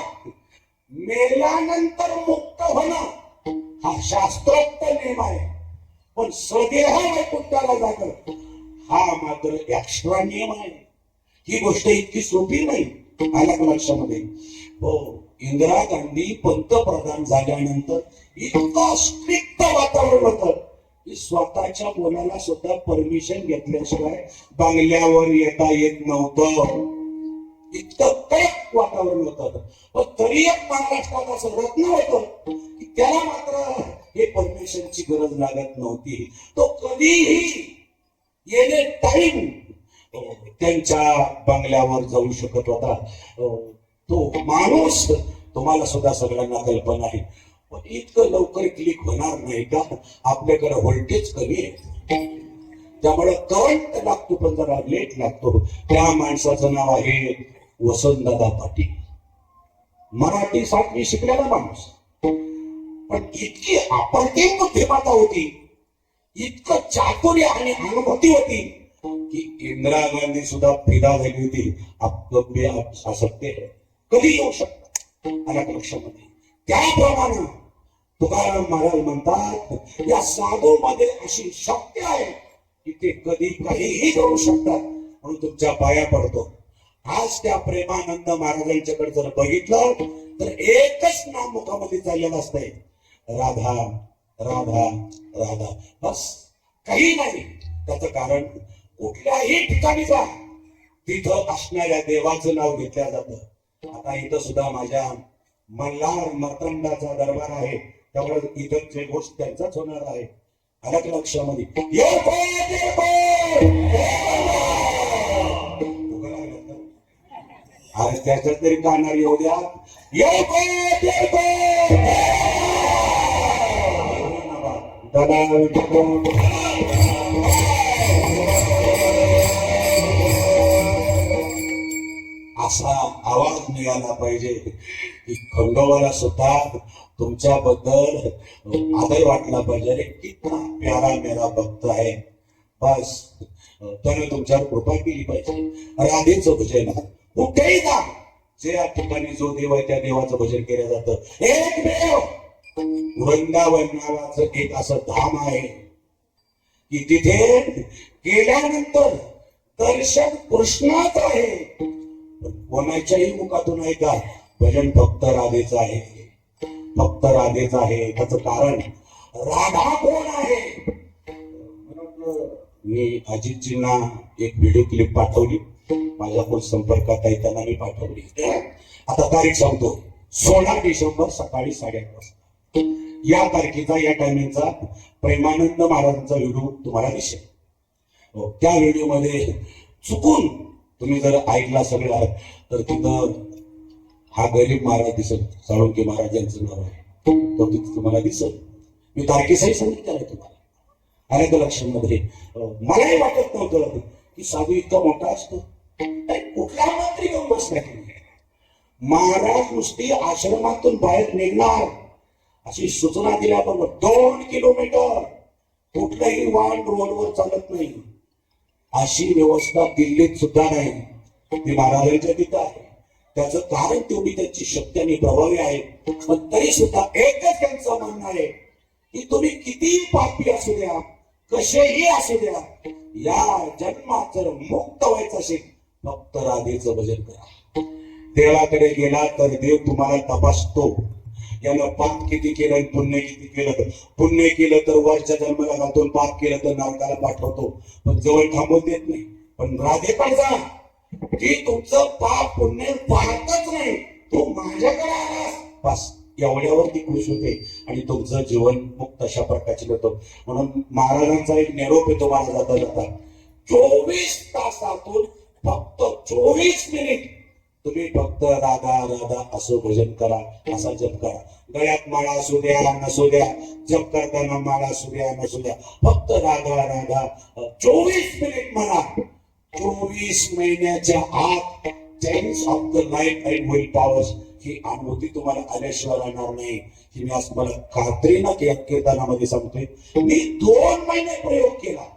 मेल्यानंतर मुक्त होणं हा शास्त्रोक्त नियम आहे, पण स्वदेह वैकुंठाला जाणं हा मात्र एक्स्ट्रा नियम आहे. ही गोष्ट इतकी सोपी नाही. आल्या लक्षामध्ये हो, इंदिरा गांधी पंतप्रधान झाल्यानंतर इतकं स्ट्रिक्ट वातावरण होतं की स्वतःच्या मुलाला सुद्धा परमिशन घेतल्याशिवाय बंगल्यावर येता येत नव्हतं. इतकं कडक वातावरण होतं. पण तरी एक महाराष्ट्रात असं रत्न होतं की त्याला मात्र हे परमिशनची गरज लागत नव्हती. तो कधीही येणे टाइम त्यांच्या बंगल्यावर जाऊ शकत होता. तो माणूस तुम्हाला सुद्धा सगळ्यांना कल्पना आहे. पण इतकं लवकर क्लिक होणार नाही का, आपल्याकडे व्होल्टेज कमी आहे, त्यामुळे करंट लागतो पण जरा लेट लागतो. त्या माणसाचं नाव आहे वसंतदादा पाटील. मराठी 7वी शिकलेला माणूस, पण इतकी अप्रतिम बुद्धिमत्ता होती, इतकं चातुर्य आणि अनुभूती होती की इंदिरा गांधी सुद्धा फिदा झाली होती. असत्य कधी येऊ शकतात आल्या लक्षामध्ये. त्याप्रमाणे तुकाराम महाराज म्हणतात, या साधू मध्ये अशी शक्ती आहे की ते कधी काहीही करू शकतात. म्हणून तुमच्या पाया पडतो. आज त्या प्रेमानंद महाराजांच्याकडे जर बघितलं तर एकच नाम मुखामध्ये चाललेलं असतंय, राधा राधा राधा, बस काही नाही. त्याचं कारण कुठल्याही ठिकाणी जा तिथं असणाऱ्या देवाचं नाव घेतलं जातं. आता इथं सुद्धा माझ्या मल्हार मर्तंडाचा दरबार आहे, त्यामुळे इथं गोष्ट त्यांचाच होणार आहे. अलग लक्षामध्ये अरे त्याच्यात तरी गाणार येऊ द्या. असा आवाज निघाला पाहिजे की खंडोबाला सुद्धा तुमच्याबद्दल आदर वाटला पाहिजे. अरे कितना प्यारा मेरा भक्त आहे, बस त्याने तुमच्यावर कृपा केली पाहिजे. राधेचं भजन कुठेही जा, जे या ठिकाणी जो देव आहे त्या देवाचं भजन केलं जातं. एक देव वृंदावन नावाचं एक असं धाम आहे की तिथे गेल्यानंतर दर्शन कृष्णाच आहे, कोणाच्याही मुखातून आहे का भजन फक्त राधेचं आहे, फक्त राधेचं आहे. त्याचं कारण राधा कोण आहे. मी अजितजींना एक व्हिडिओ क्लिप पाठवली. माझ्या फोन संपर्कात आहे, त्यांना मी पाठवली. आता तारीख सांगतो, 16 डिसेंबर सकाळी 8:30 वाजता या तारखेचा, या टायमिंगचा प्रेमानंद महाराजांचा व्हिडिओ तुम्हाला दिसेल. त्या व्हिडिओमध्ये चुकून तुम्ही जर ऐकला सगळं तर तिथं हा गरीब महाराज दिसेल, साळुंके महाराज यांचं नाव आहे, तो तिथे तुम्हाला दिसेल. मी तारखेसही सांगितलं आहे तुम्हाला, आले का लक्षामध्ये? मलाही वाटत नव्हतं की साधू इतका मोठा असतो. कुठला मंत्री येऊन बसला की महाराज नुसती आश्रमातून बाहेर निघणार अशी सूचना दिल्याबरोबर 2 किलोमीटर कुठलंही वाहन रोडवर चालत नाही, अशी व्यवस्था दिल्लीत सुद्धा नाही. ती महाराजांच्या तिथं आहे. त्याचं कारण तेवढी त्यांची शक्ती आणि प्रभावी आहे. पण तरी सुद्धा एकच त्यांचं म्हणणं आहे की तुम्ही किती पापी असू द्या, कसेही असू द्या, या जन्मात जर मुक्त व्हायचं असेल फक्त राधेचं भजन करा. देवाकडे गेला तर देव तुम्हाला तपासतो. यानं पाप किती केलं, पुण्य किती केलं. पुण्य केलं तर वरच्या जन्माला घालतो, पाप केलं तर नरकाला पाठवतो, पण जवळ थांबवून देत नाही. पण राधेकडे जा, ती तुमचं पाप पुण्य पाहतच नाही, तो माझ्याकडे आलास बस, एवढ्यावरती खुश होते आणि तुमचं जीवन मुक्त अशा प्रकारचे होतं. म्हणून महाराजांचा एक निरोप आहे तुम्हाला जाता जाता, 24 तासातून फक्त 24 मिनिट तुम्ही फक्त राधा राधा असं भजन करा, असा जप करा. गळ्यात माळा असू द्या नसू द्या, जप करताना माळा असू द्या नसू द्या, फक्त राधा राधा 24 मिनिट म्हणा. 24 महिन्याच्या आत change of the life and will powers ही अनुभूती तुम्हाला आल्याशिवाय राहणार नाही. ही मी आज मला खात्रीनं कीर्तनामध्ये सांगतोय. मी 2 महिने प्रयोग केला.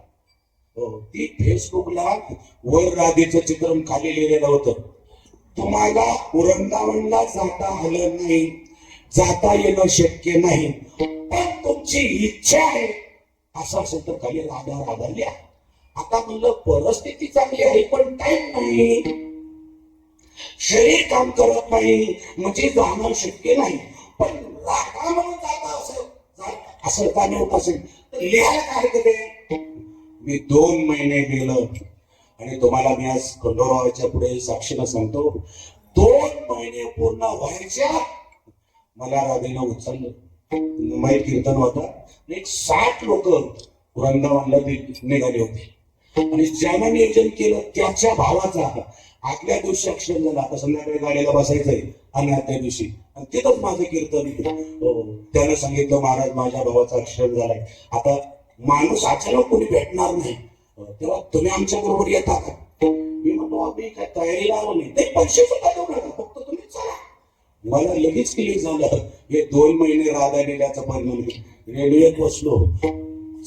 ती फेसबुकला वर राधेचं चित्रण खाली लिहिलेलं होतं. तुम्हाला वृंदावनला जाता आलं नाही, जाता येणं शक्य नाही, पण तुमची इच्छा आहे असं असेल तर खाली राधा राधा लिहा. आता म्हणलं परिस्थिती चांगली आहे पण टाइम नाही, शरीर काम करत नाही, म्हणजे जाणं शक्य नाही. पण राधा म्हणून जाता असं जाणं होत असेल तर लिहायला काय करेल. मी 2 महिने गेलो आणि तुम्हाला मी आज खंडोरावाच्या पुढे साक्षीला सांगतो, 2 महिने पूर्ण व्हायच्या मला राधेनं उचललं. मुंबईत कीर्तन होता, एक 60 लोक वृंदावनला निघाले होते आणि ज्यानं नियोजन केलं त्याच्या भावाचा आदल्या दिवशी अक्षर झाला. आता संध्याकाळी गाडीला बसायचंय आणि आदल्या दिवशी आणि तिथंच माझं कीर्तन. त्यानं सांगितलं महाराज माझ्या भावाचा अक्षर झालाय, आता माणूस अचानक कोणी भेटणार नाही, तेव्हा तुम्ही आमच्या बरोबर येता का? मी म्हणतो आम्ही काय तयारीला आलो नाही, ते पैसे सुद्धा देऊ नका, फक्त तुम्ही चला. मला लगेच क्लिक झालं. हे 2 महिने राधा लिहिल्याचा परिणाम. रेल्वेत बसलो,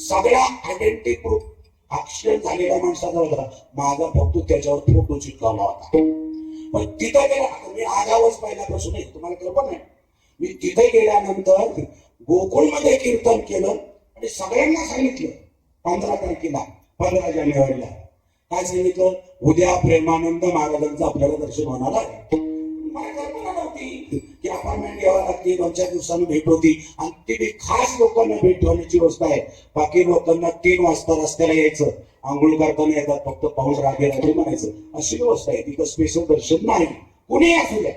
सगळ्या आयडेंटिटी प्रूफ अक्षर झालेल्या माणसाचा होता, माझा फक्त त्याच्यावर फोटो चिटकावला होता. पण तिथं गेला, मी आगावच पहिल्यापासून आहे, तुम्हाला कल्पना आहे. मी तिथे गेल्यानंतर गोकुळमध्ये कीर्तन केलं आणि सगळ्यांना सांगितलं 15 तारखेला 15 जानेवारीला काय सांगितलं, उद्या प्रेमानंद महाराजांचं आपल्याला दर्शन होणार आहे. मला कल्पना नव्हती की अपॉइंटमेंट घ्यावा लागते, 2-4 दिवसांनी भेट होती आणि ती खास लोकांना भेट होण्याची व्यवस्था आहे. बाकी लोकांना 3 वाजता रस्त्याला यायचं, आंघोळ करताना येतात, फक्त पाऊस रागे रागे म्हणायचं, अशी व्यवस्था आहे. तिथं स्पेशल दर्शन नाही, कुणी असू द्या.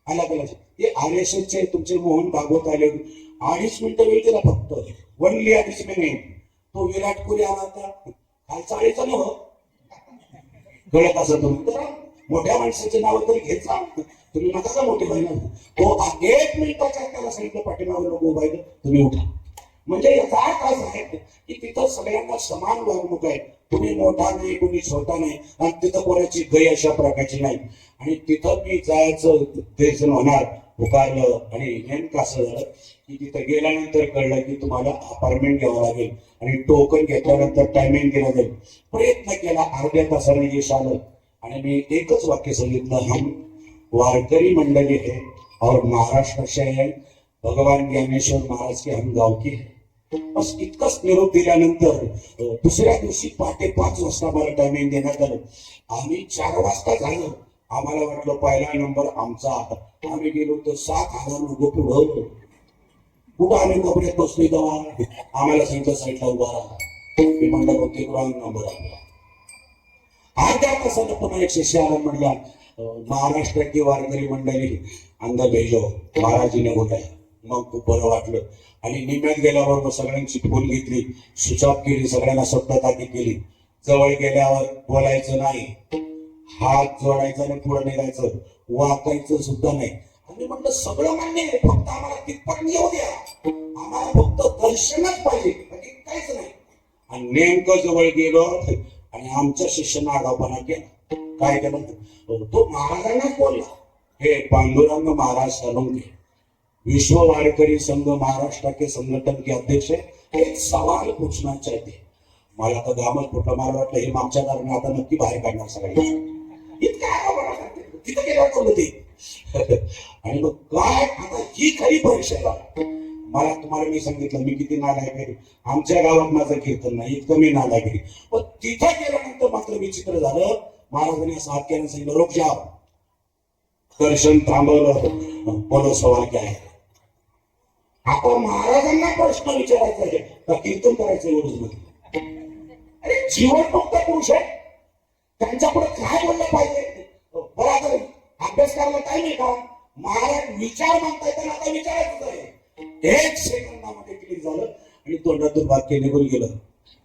आला गेला ते RSSचे तुमचे मोहन भागवत आले, 2.5 मिनिटं वेळ दिला फक्त, वनली 2.5 मिनिट. तो विराट कोहली आला होता, काल चाळीचं नव कळत असं तुम्ही तर मोठ्या माणसाचे नाव तरी घेतला तुम्ही, नका का मोठे बहिण. तो 1 मिनिटाच्या त्याला सांगितलं पाठीमागे लोक उभा आहे तुम्ही उठा. म्हणजे याचा अर्थ असा आहे की तिथं सगळ्यांना समान वागणूक आहे, तुम्ही मोठा नाही कोणी छोटा नाही आणि तिथं कोणाची गै अशा प्रकारची नाही. आणि तिथं मी जायचं दर्शन होणार पुकारलं आणि नेमकं असं झालं की तिथं गेल्यानंतर कळलं की तुम्हाला अपार्टमेंट घ्यावं लागेल आणि टोकन घेतल्यानंतर टायमिंग दिला जाईल. प्रयत्न केला, अर्ध्या तासाने यश आलं आणि मी एकच वाक्य सांगितलं, हम वारकरी मंडळी है और महाराष्ट्र से है, भगवान ज्ञानेश्वर महाराज के हम गाव की है. बस इतकंच निरोप दिल्यानंतर दुसऱ्या दिवशी पहाटे 5 वाजता मला टायमिंग देण्यात आलं. आम्ही 4 वाजता झालं, आम्हाला वाटलं पहिला नंबर आमचा. आम्ही गेलो तर 7,000 लोक पुढं. कुठं आम्ही कपड्यात बसलोय तेव्हा आम्हाला सांगितलं साईडला उभा राहा. मी म्हणलं बहुतेक रॉंग नंबर आपला. अर्ध्या तासानं पुन्हा एक शिष्य आला म्हणला, महाराष्ट्र की वारकरी मंडळी अंदर भेजो, महाराजीने बोलाय. मग खूप बरं वाटलं. आणि निम्यात गेल्यावर सगळ्यांची फोन घेतली, स्विच ऑफ केली, सगळ्यांना शब्दताकी केली. जवळ गेल्यावर बोलायचं नाही, हात जोडायचा नाही, पुढे निघायचं, वाकायचं सुद्धा नाही. आणि म्हटलं सगळं मान्य आहे, फक्त आम्हाला तिथपर्यंत येऊ द्या, आम्हाला फक्त दर्शनच पाहिजे, काहीच नाही. आणि नेमकं जवळ गेलो आणि आमच्या शिष्यानं आगाऊपणा केला. काय केलं, तो महाराजांनाच बोलला. हे पांडुरंग महाराज सोलंकी, विश्व वारकरी संघ महाराष्ट्र के संगठन के अध्यक्ष, एक सवाल पूछना चाहते. मला तर गामच कुठलं, मला वाटलं हे मागच्या दाराने आता नक्की बाहेर काढणार सगळ्यांना. इतका आगाऊपणा करते, तिथं गेल्यावर बोललो ते. आणि मग काय, आता ही खरी परीक्षा. मला तुम्हाला मी सांगितलं मी किती नालायक. आमच्या गावात माझं कीर्तन नाही, इतकं मी नालायक. पण तिथं गेल्यानंतर मात्र विचित्र झालं. महाराजांनी असं हात केलं, सांगितलं रोख जाव. दर्शन थांबवलं, बोलो सवाल काय आहे. आता महाराजांना प्रश्न विचारायचा आहे का कीर्तन करायचं एवढंच मध्ये. अरे जीवन मुक्त पुरुष आहे, त्यांच्या पुढे काय बोललं पाहिजे. बरं आता अभ्यास करायला टाइम आहे का. महाराज विचार मागता येतात, आता विचारायचं आहे. एक सेकंदामध्ये क्लिक झालं आणि तोंडातून वाक्य निघून गेलं,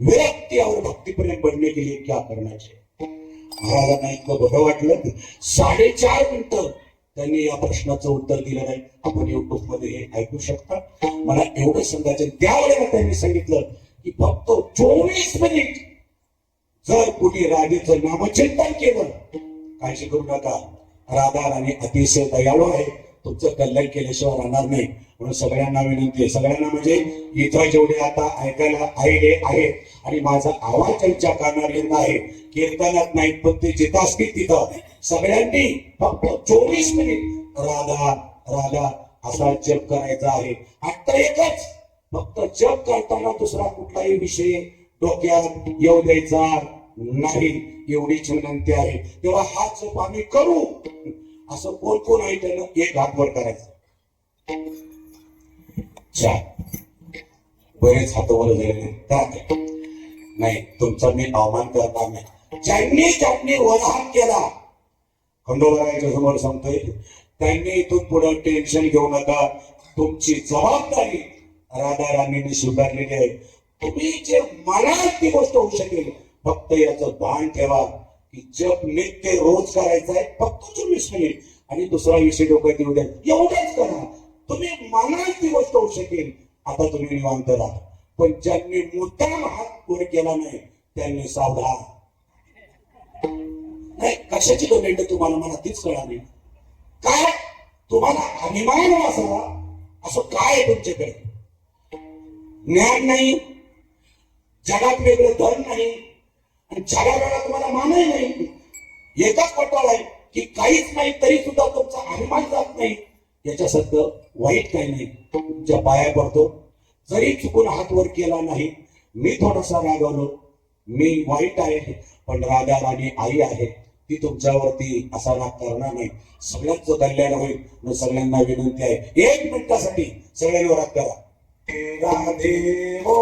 व्यक्ती और भक्तीप्रेम बनने के लिए क्या करना चाहिए. महाराजांना इतकं बरं वाटलं. 4.5 मिनिटं त्यांनी या प्रश्नाचं उत्तर दिलं नाही. आपण युट्यूब मध्ये हे ऐकू शकता. मला एवढं सांगायचं, त्यावेळेला त्यांनी सांगितलं की फक्त 24 मिनिट जर कुणी राधेचं नामचिंतन केलं, काळजी करू नका, राधा राणी अतिशय दयाळू आहे, तुमचं कल्याण केल्याशिवाय राहणार नाही. म्हणून सगळ्यांना विनंती आहे, सगळ्यांना म्हणजे इथं जेवढे आता ऐकायला आलेले आहेत आणि माझा आवाज त्यांच्या कानावर येत आहे, कीर्तनात नाही पण ते जिथं असतील तिथं सगळ्यांनी फक्त 24 मिनिट राधा राधा असा जप करायचा आहे. आता एकच, फक्त जप करताना दुसरा कुठलाही विषय डोक्यात येऊ द्यायचा नाही, एवढीच विनंती आहे. तेव्हा हा जप आम्ही करू. असं कोण कोण आहे त्यानं एक हात वर करायचं. बरेच हात वर झाले नाही, तुमचा मी अवमान करणार नाही. ज्यांनी वर हात केला, खंडोबाराच्या समोर सांगतोय, त्यांनी इथून पुढे टेन्शन घेऊ नका. तुमची जबाबदारी राधा राणीने स्वीकारलेली आहे. तुम्ही जे म्हणाल ती गोष्ट होऊ शकेल. फक्त याचं भान ठेवा की जप नित्य रोज करायचा आहे, फक्त 24 मिनिट. आणि दुसरा विषय डोक्यात येऊ द्या, एवढंच करा. तुम्ही म्हणाल ती गोष्ट होऊ शकेल. आता तुम्ही निवांत राहा. पण ज्यांनी मुद्दाम हात वर केला नाही त्यांनी सावधान. नाही, कशाची डोमेंट तुम्हाला मला तीच कळा नाही. काय तुम्हाला अभिमान असावा असं काय आहे तुमच्याकडे. ज्ञान नाही, जगात वेगळं धन नाही, आणि जगाला तुम्हाला मानही नाही. एकच पटवाळ आहे की काहीच नाही तरी सुद्धा तुमचा अभिमान जात नाही. याच्यासारखं वाईट काही नाही. तुमच्या पाया पडतो, जरी चुकून हात वर केला नाही, मी थोडासा रागवलो, मी वाईट आहे, पण राधा राणी आई आहे, ती तुमच्यावरती असा राग करणार नाही. सगळ्यांचं कल्याण होईल. सगळ्यांना विनंती आहे, 1 मिनिटासाठी सगळ्यांवर हात करा. राधे हो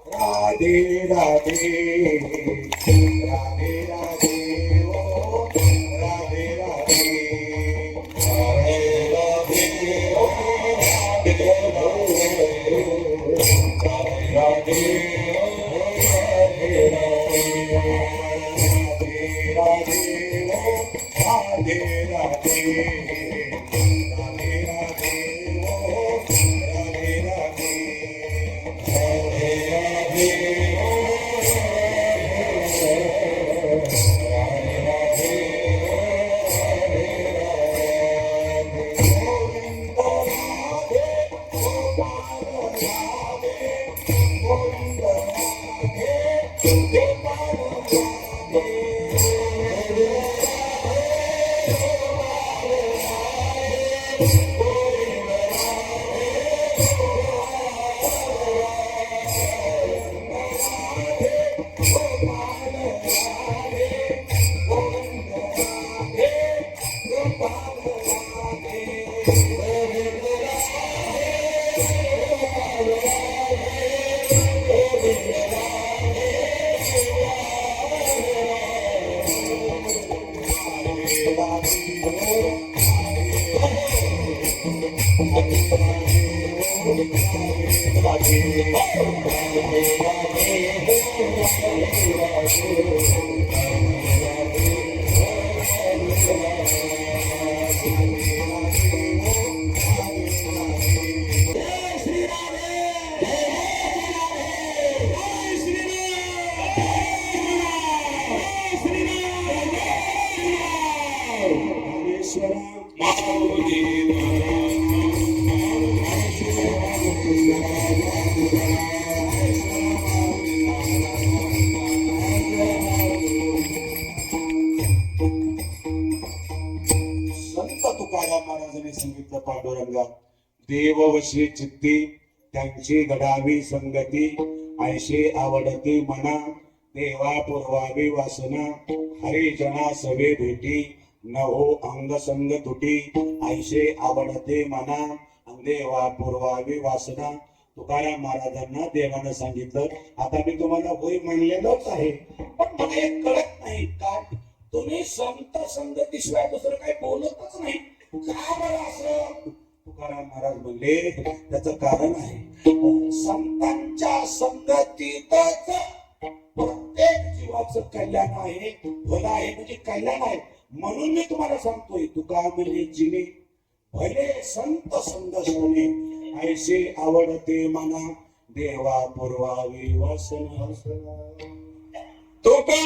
राधे राधे राधे राधे हो राधे राधे राधे राधे हो राधे राधे तुकाराम महाराजांनी सांगितलं पांडुरंगा देववशी चित्ती त्यांची घडावी संगती ऐशे आवडती मना देवा पुरवावी वासना हरिजना सवे भेटी न हो अंग संग तुटी ऐशे आवडते मना देवा पुरवावी वासना. तुकाराम महाराजांना देवानं सांगितलं आता मी तुम्हाला होय म्हणलेलंच आहे पण मला एक कळत नाही का तुम्ही संत संगतीशिवाय दुसरं काही बोलतच नाही का बरं असं. तुकाराम महाराज म्हणले त्याचं कारण आहे संतांच्या संगतीतच प्रत्येक जीवाचं कल्याण आहे भलं आहे म्हणजे कल्याण आहे म्हणून मी तुम्हाला सांगतोय तुका म्हणजे जिने भले संत संगसने ऐसे आवडते मना देवा पुरवावी वासना. तुका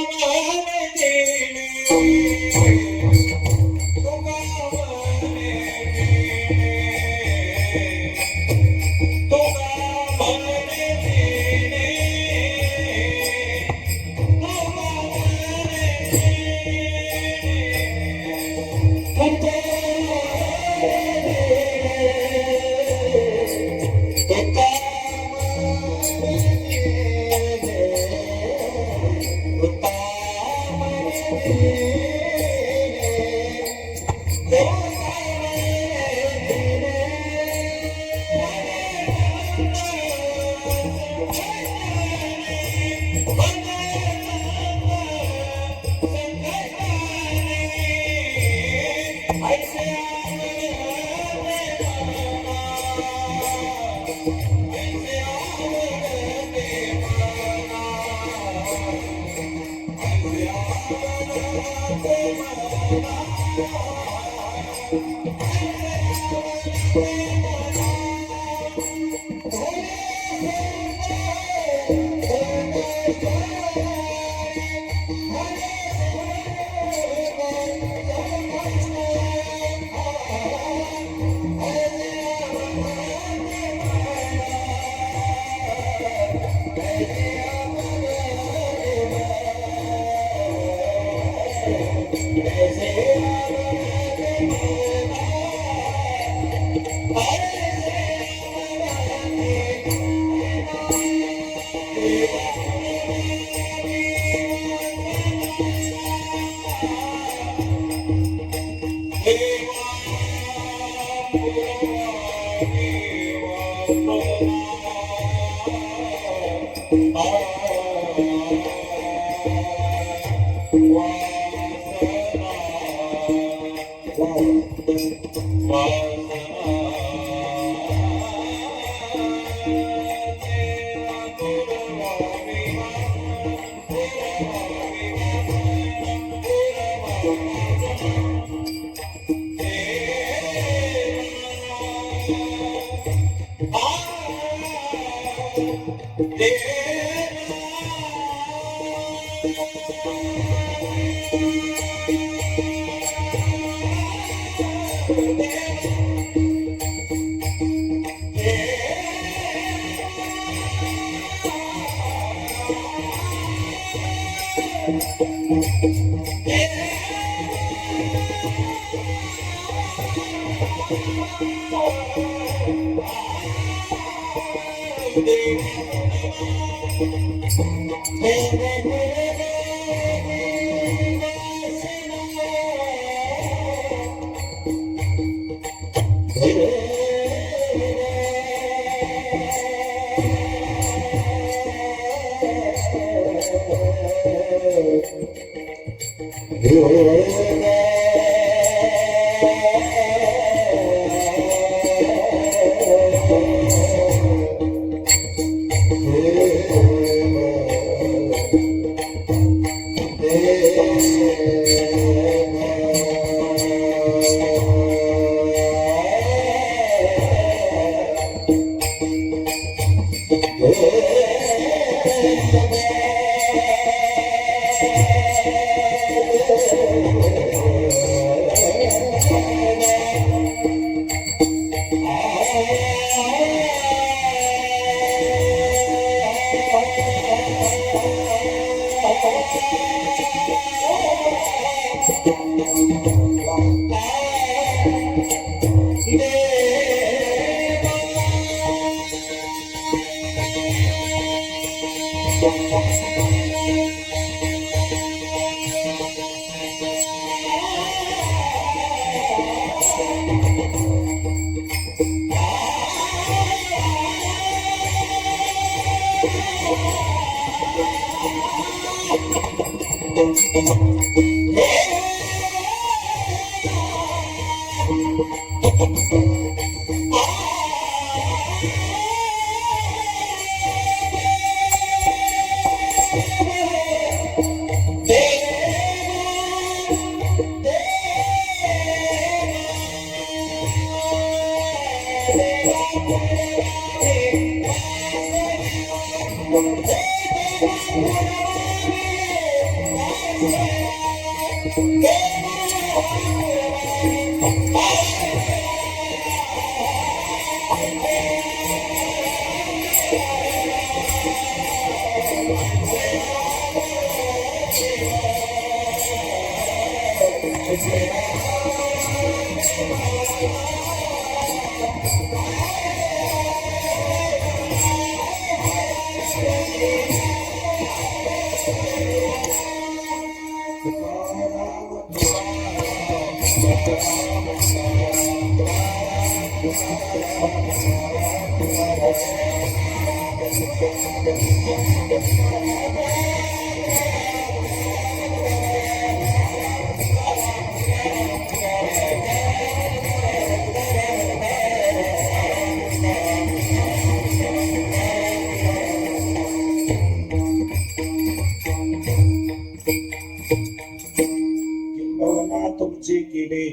तुमची केले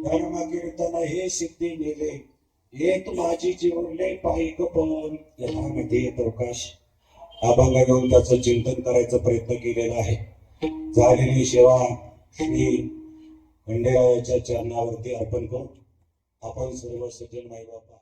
धर्म कीर्तन हे सिद्धी नेले एक माझी जीवनले पाहिक पण यथामध्ये प्रकाश अभंग घेऊन त्याचं चिंतन करायचा प्रयत्न केलेला आहे. झालेली सेवा श्री खंडेरायाच्या चरणावरती अर्पण करून आपण सर्व सज्जन माई बाबा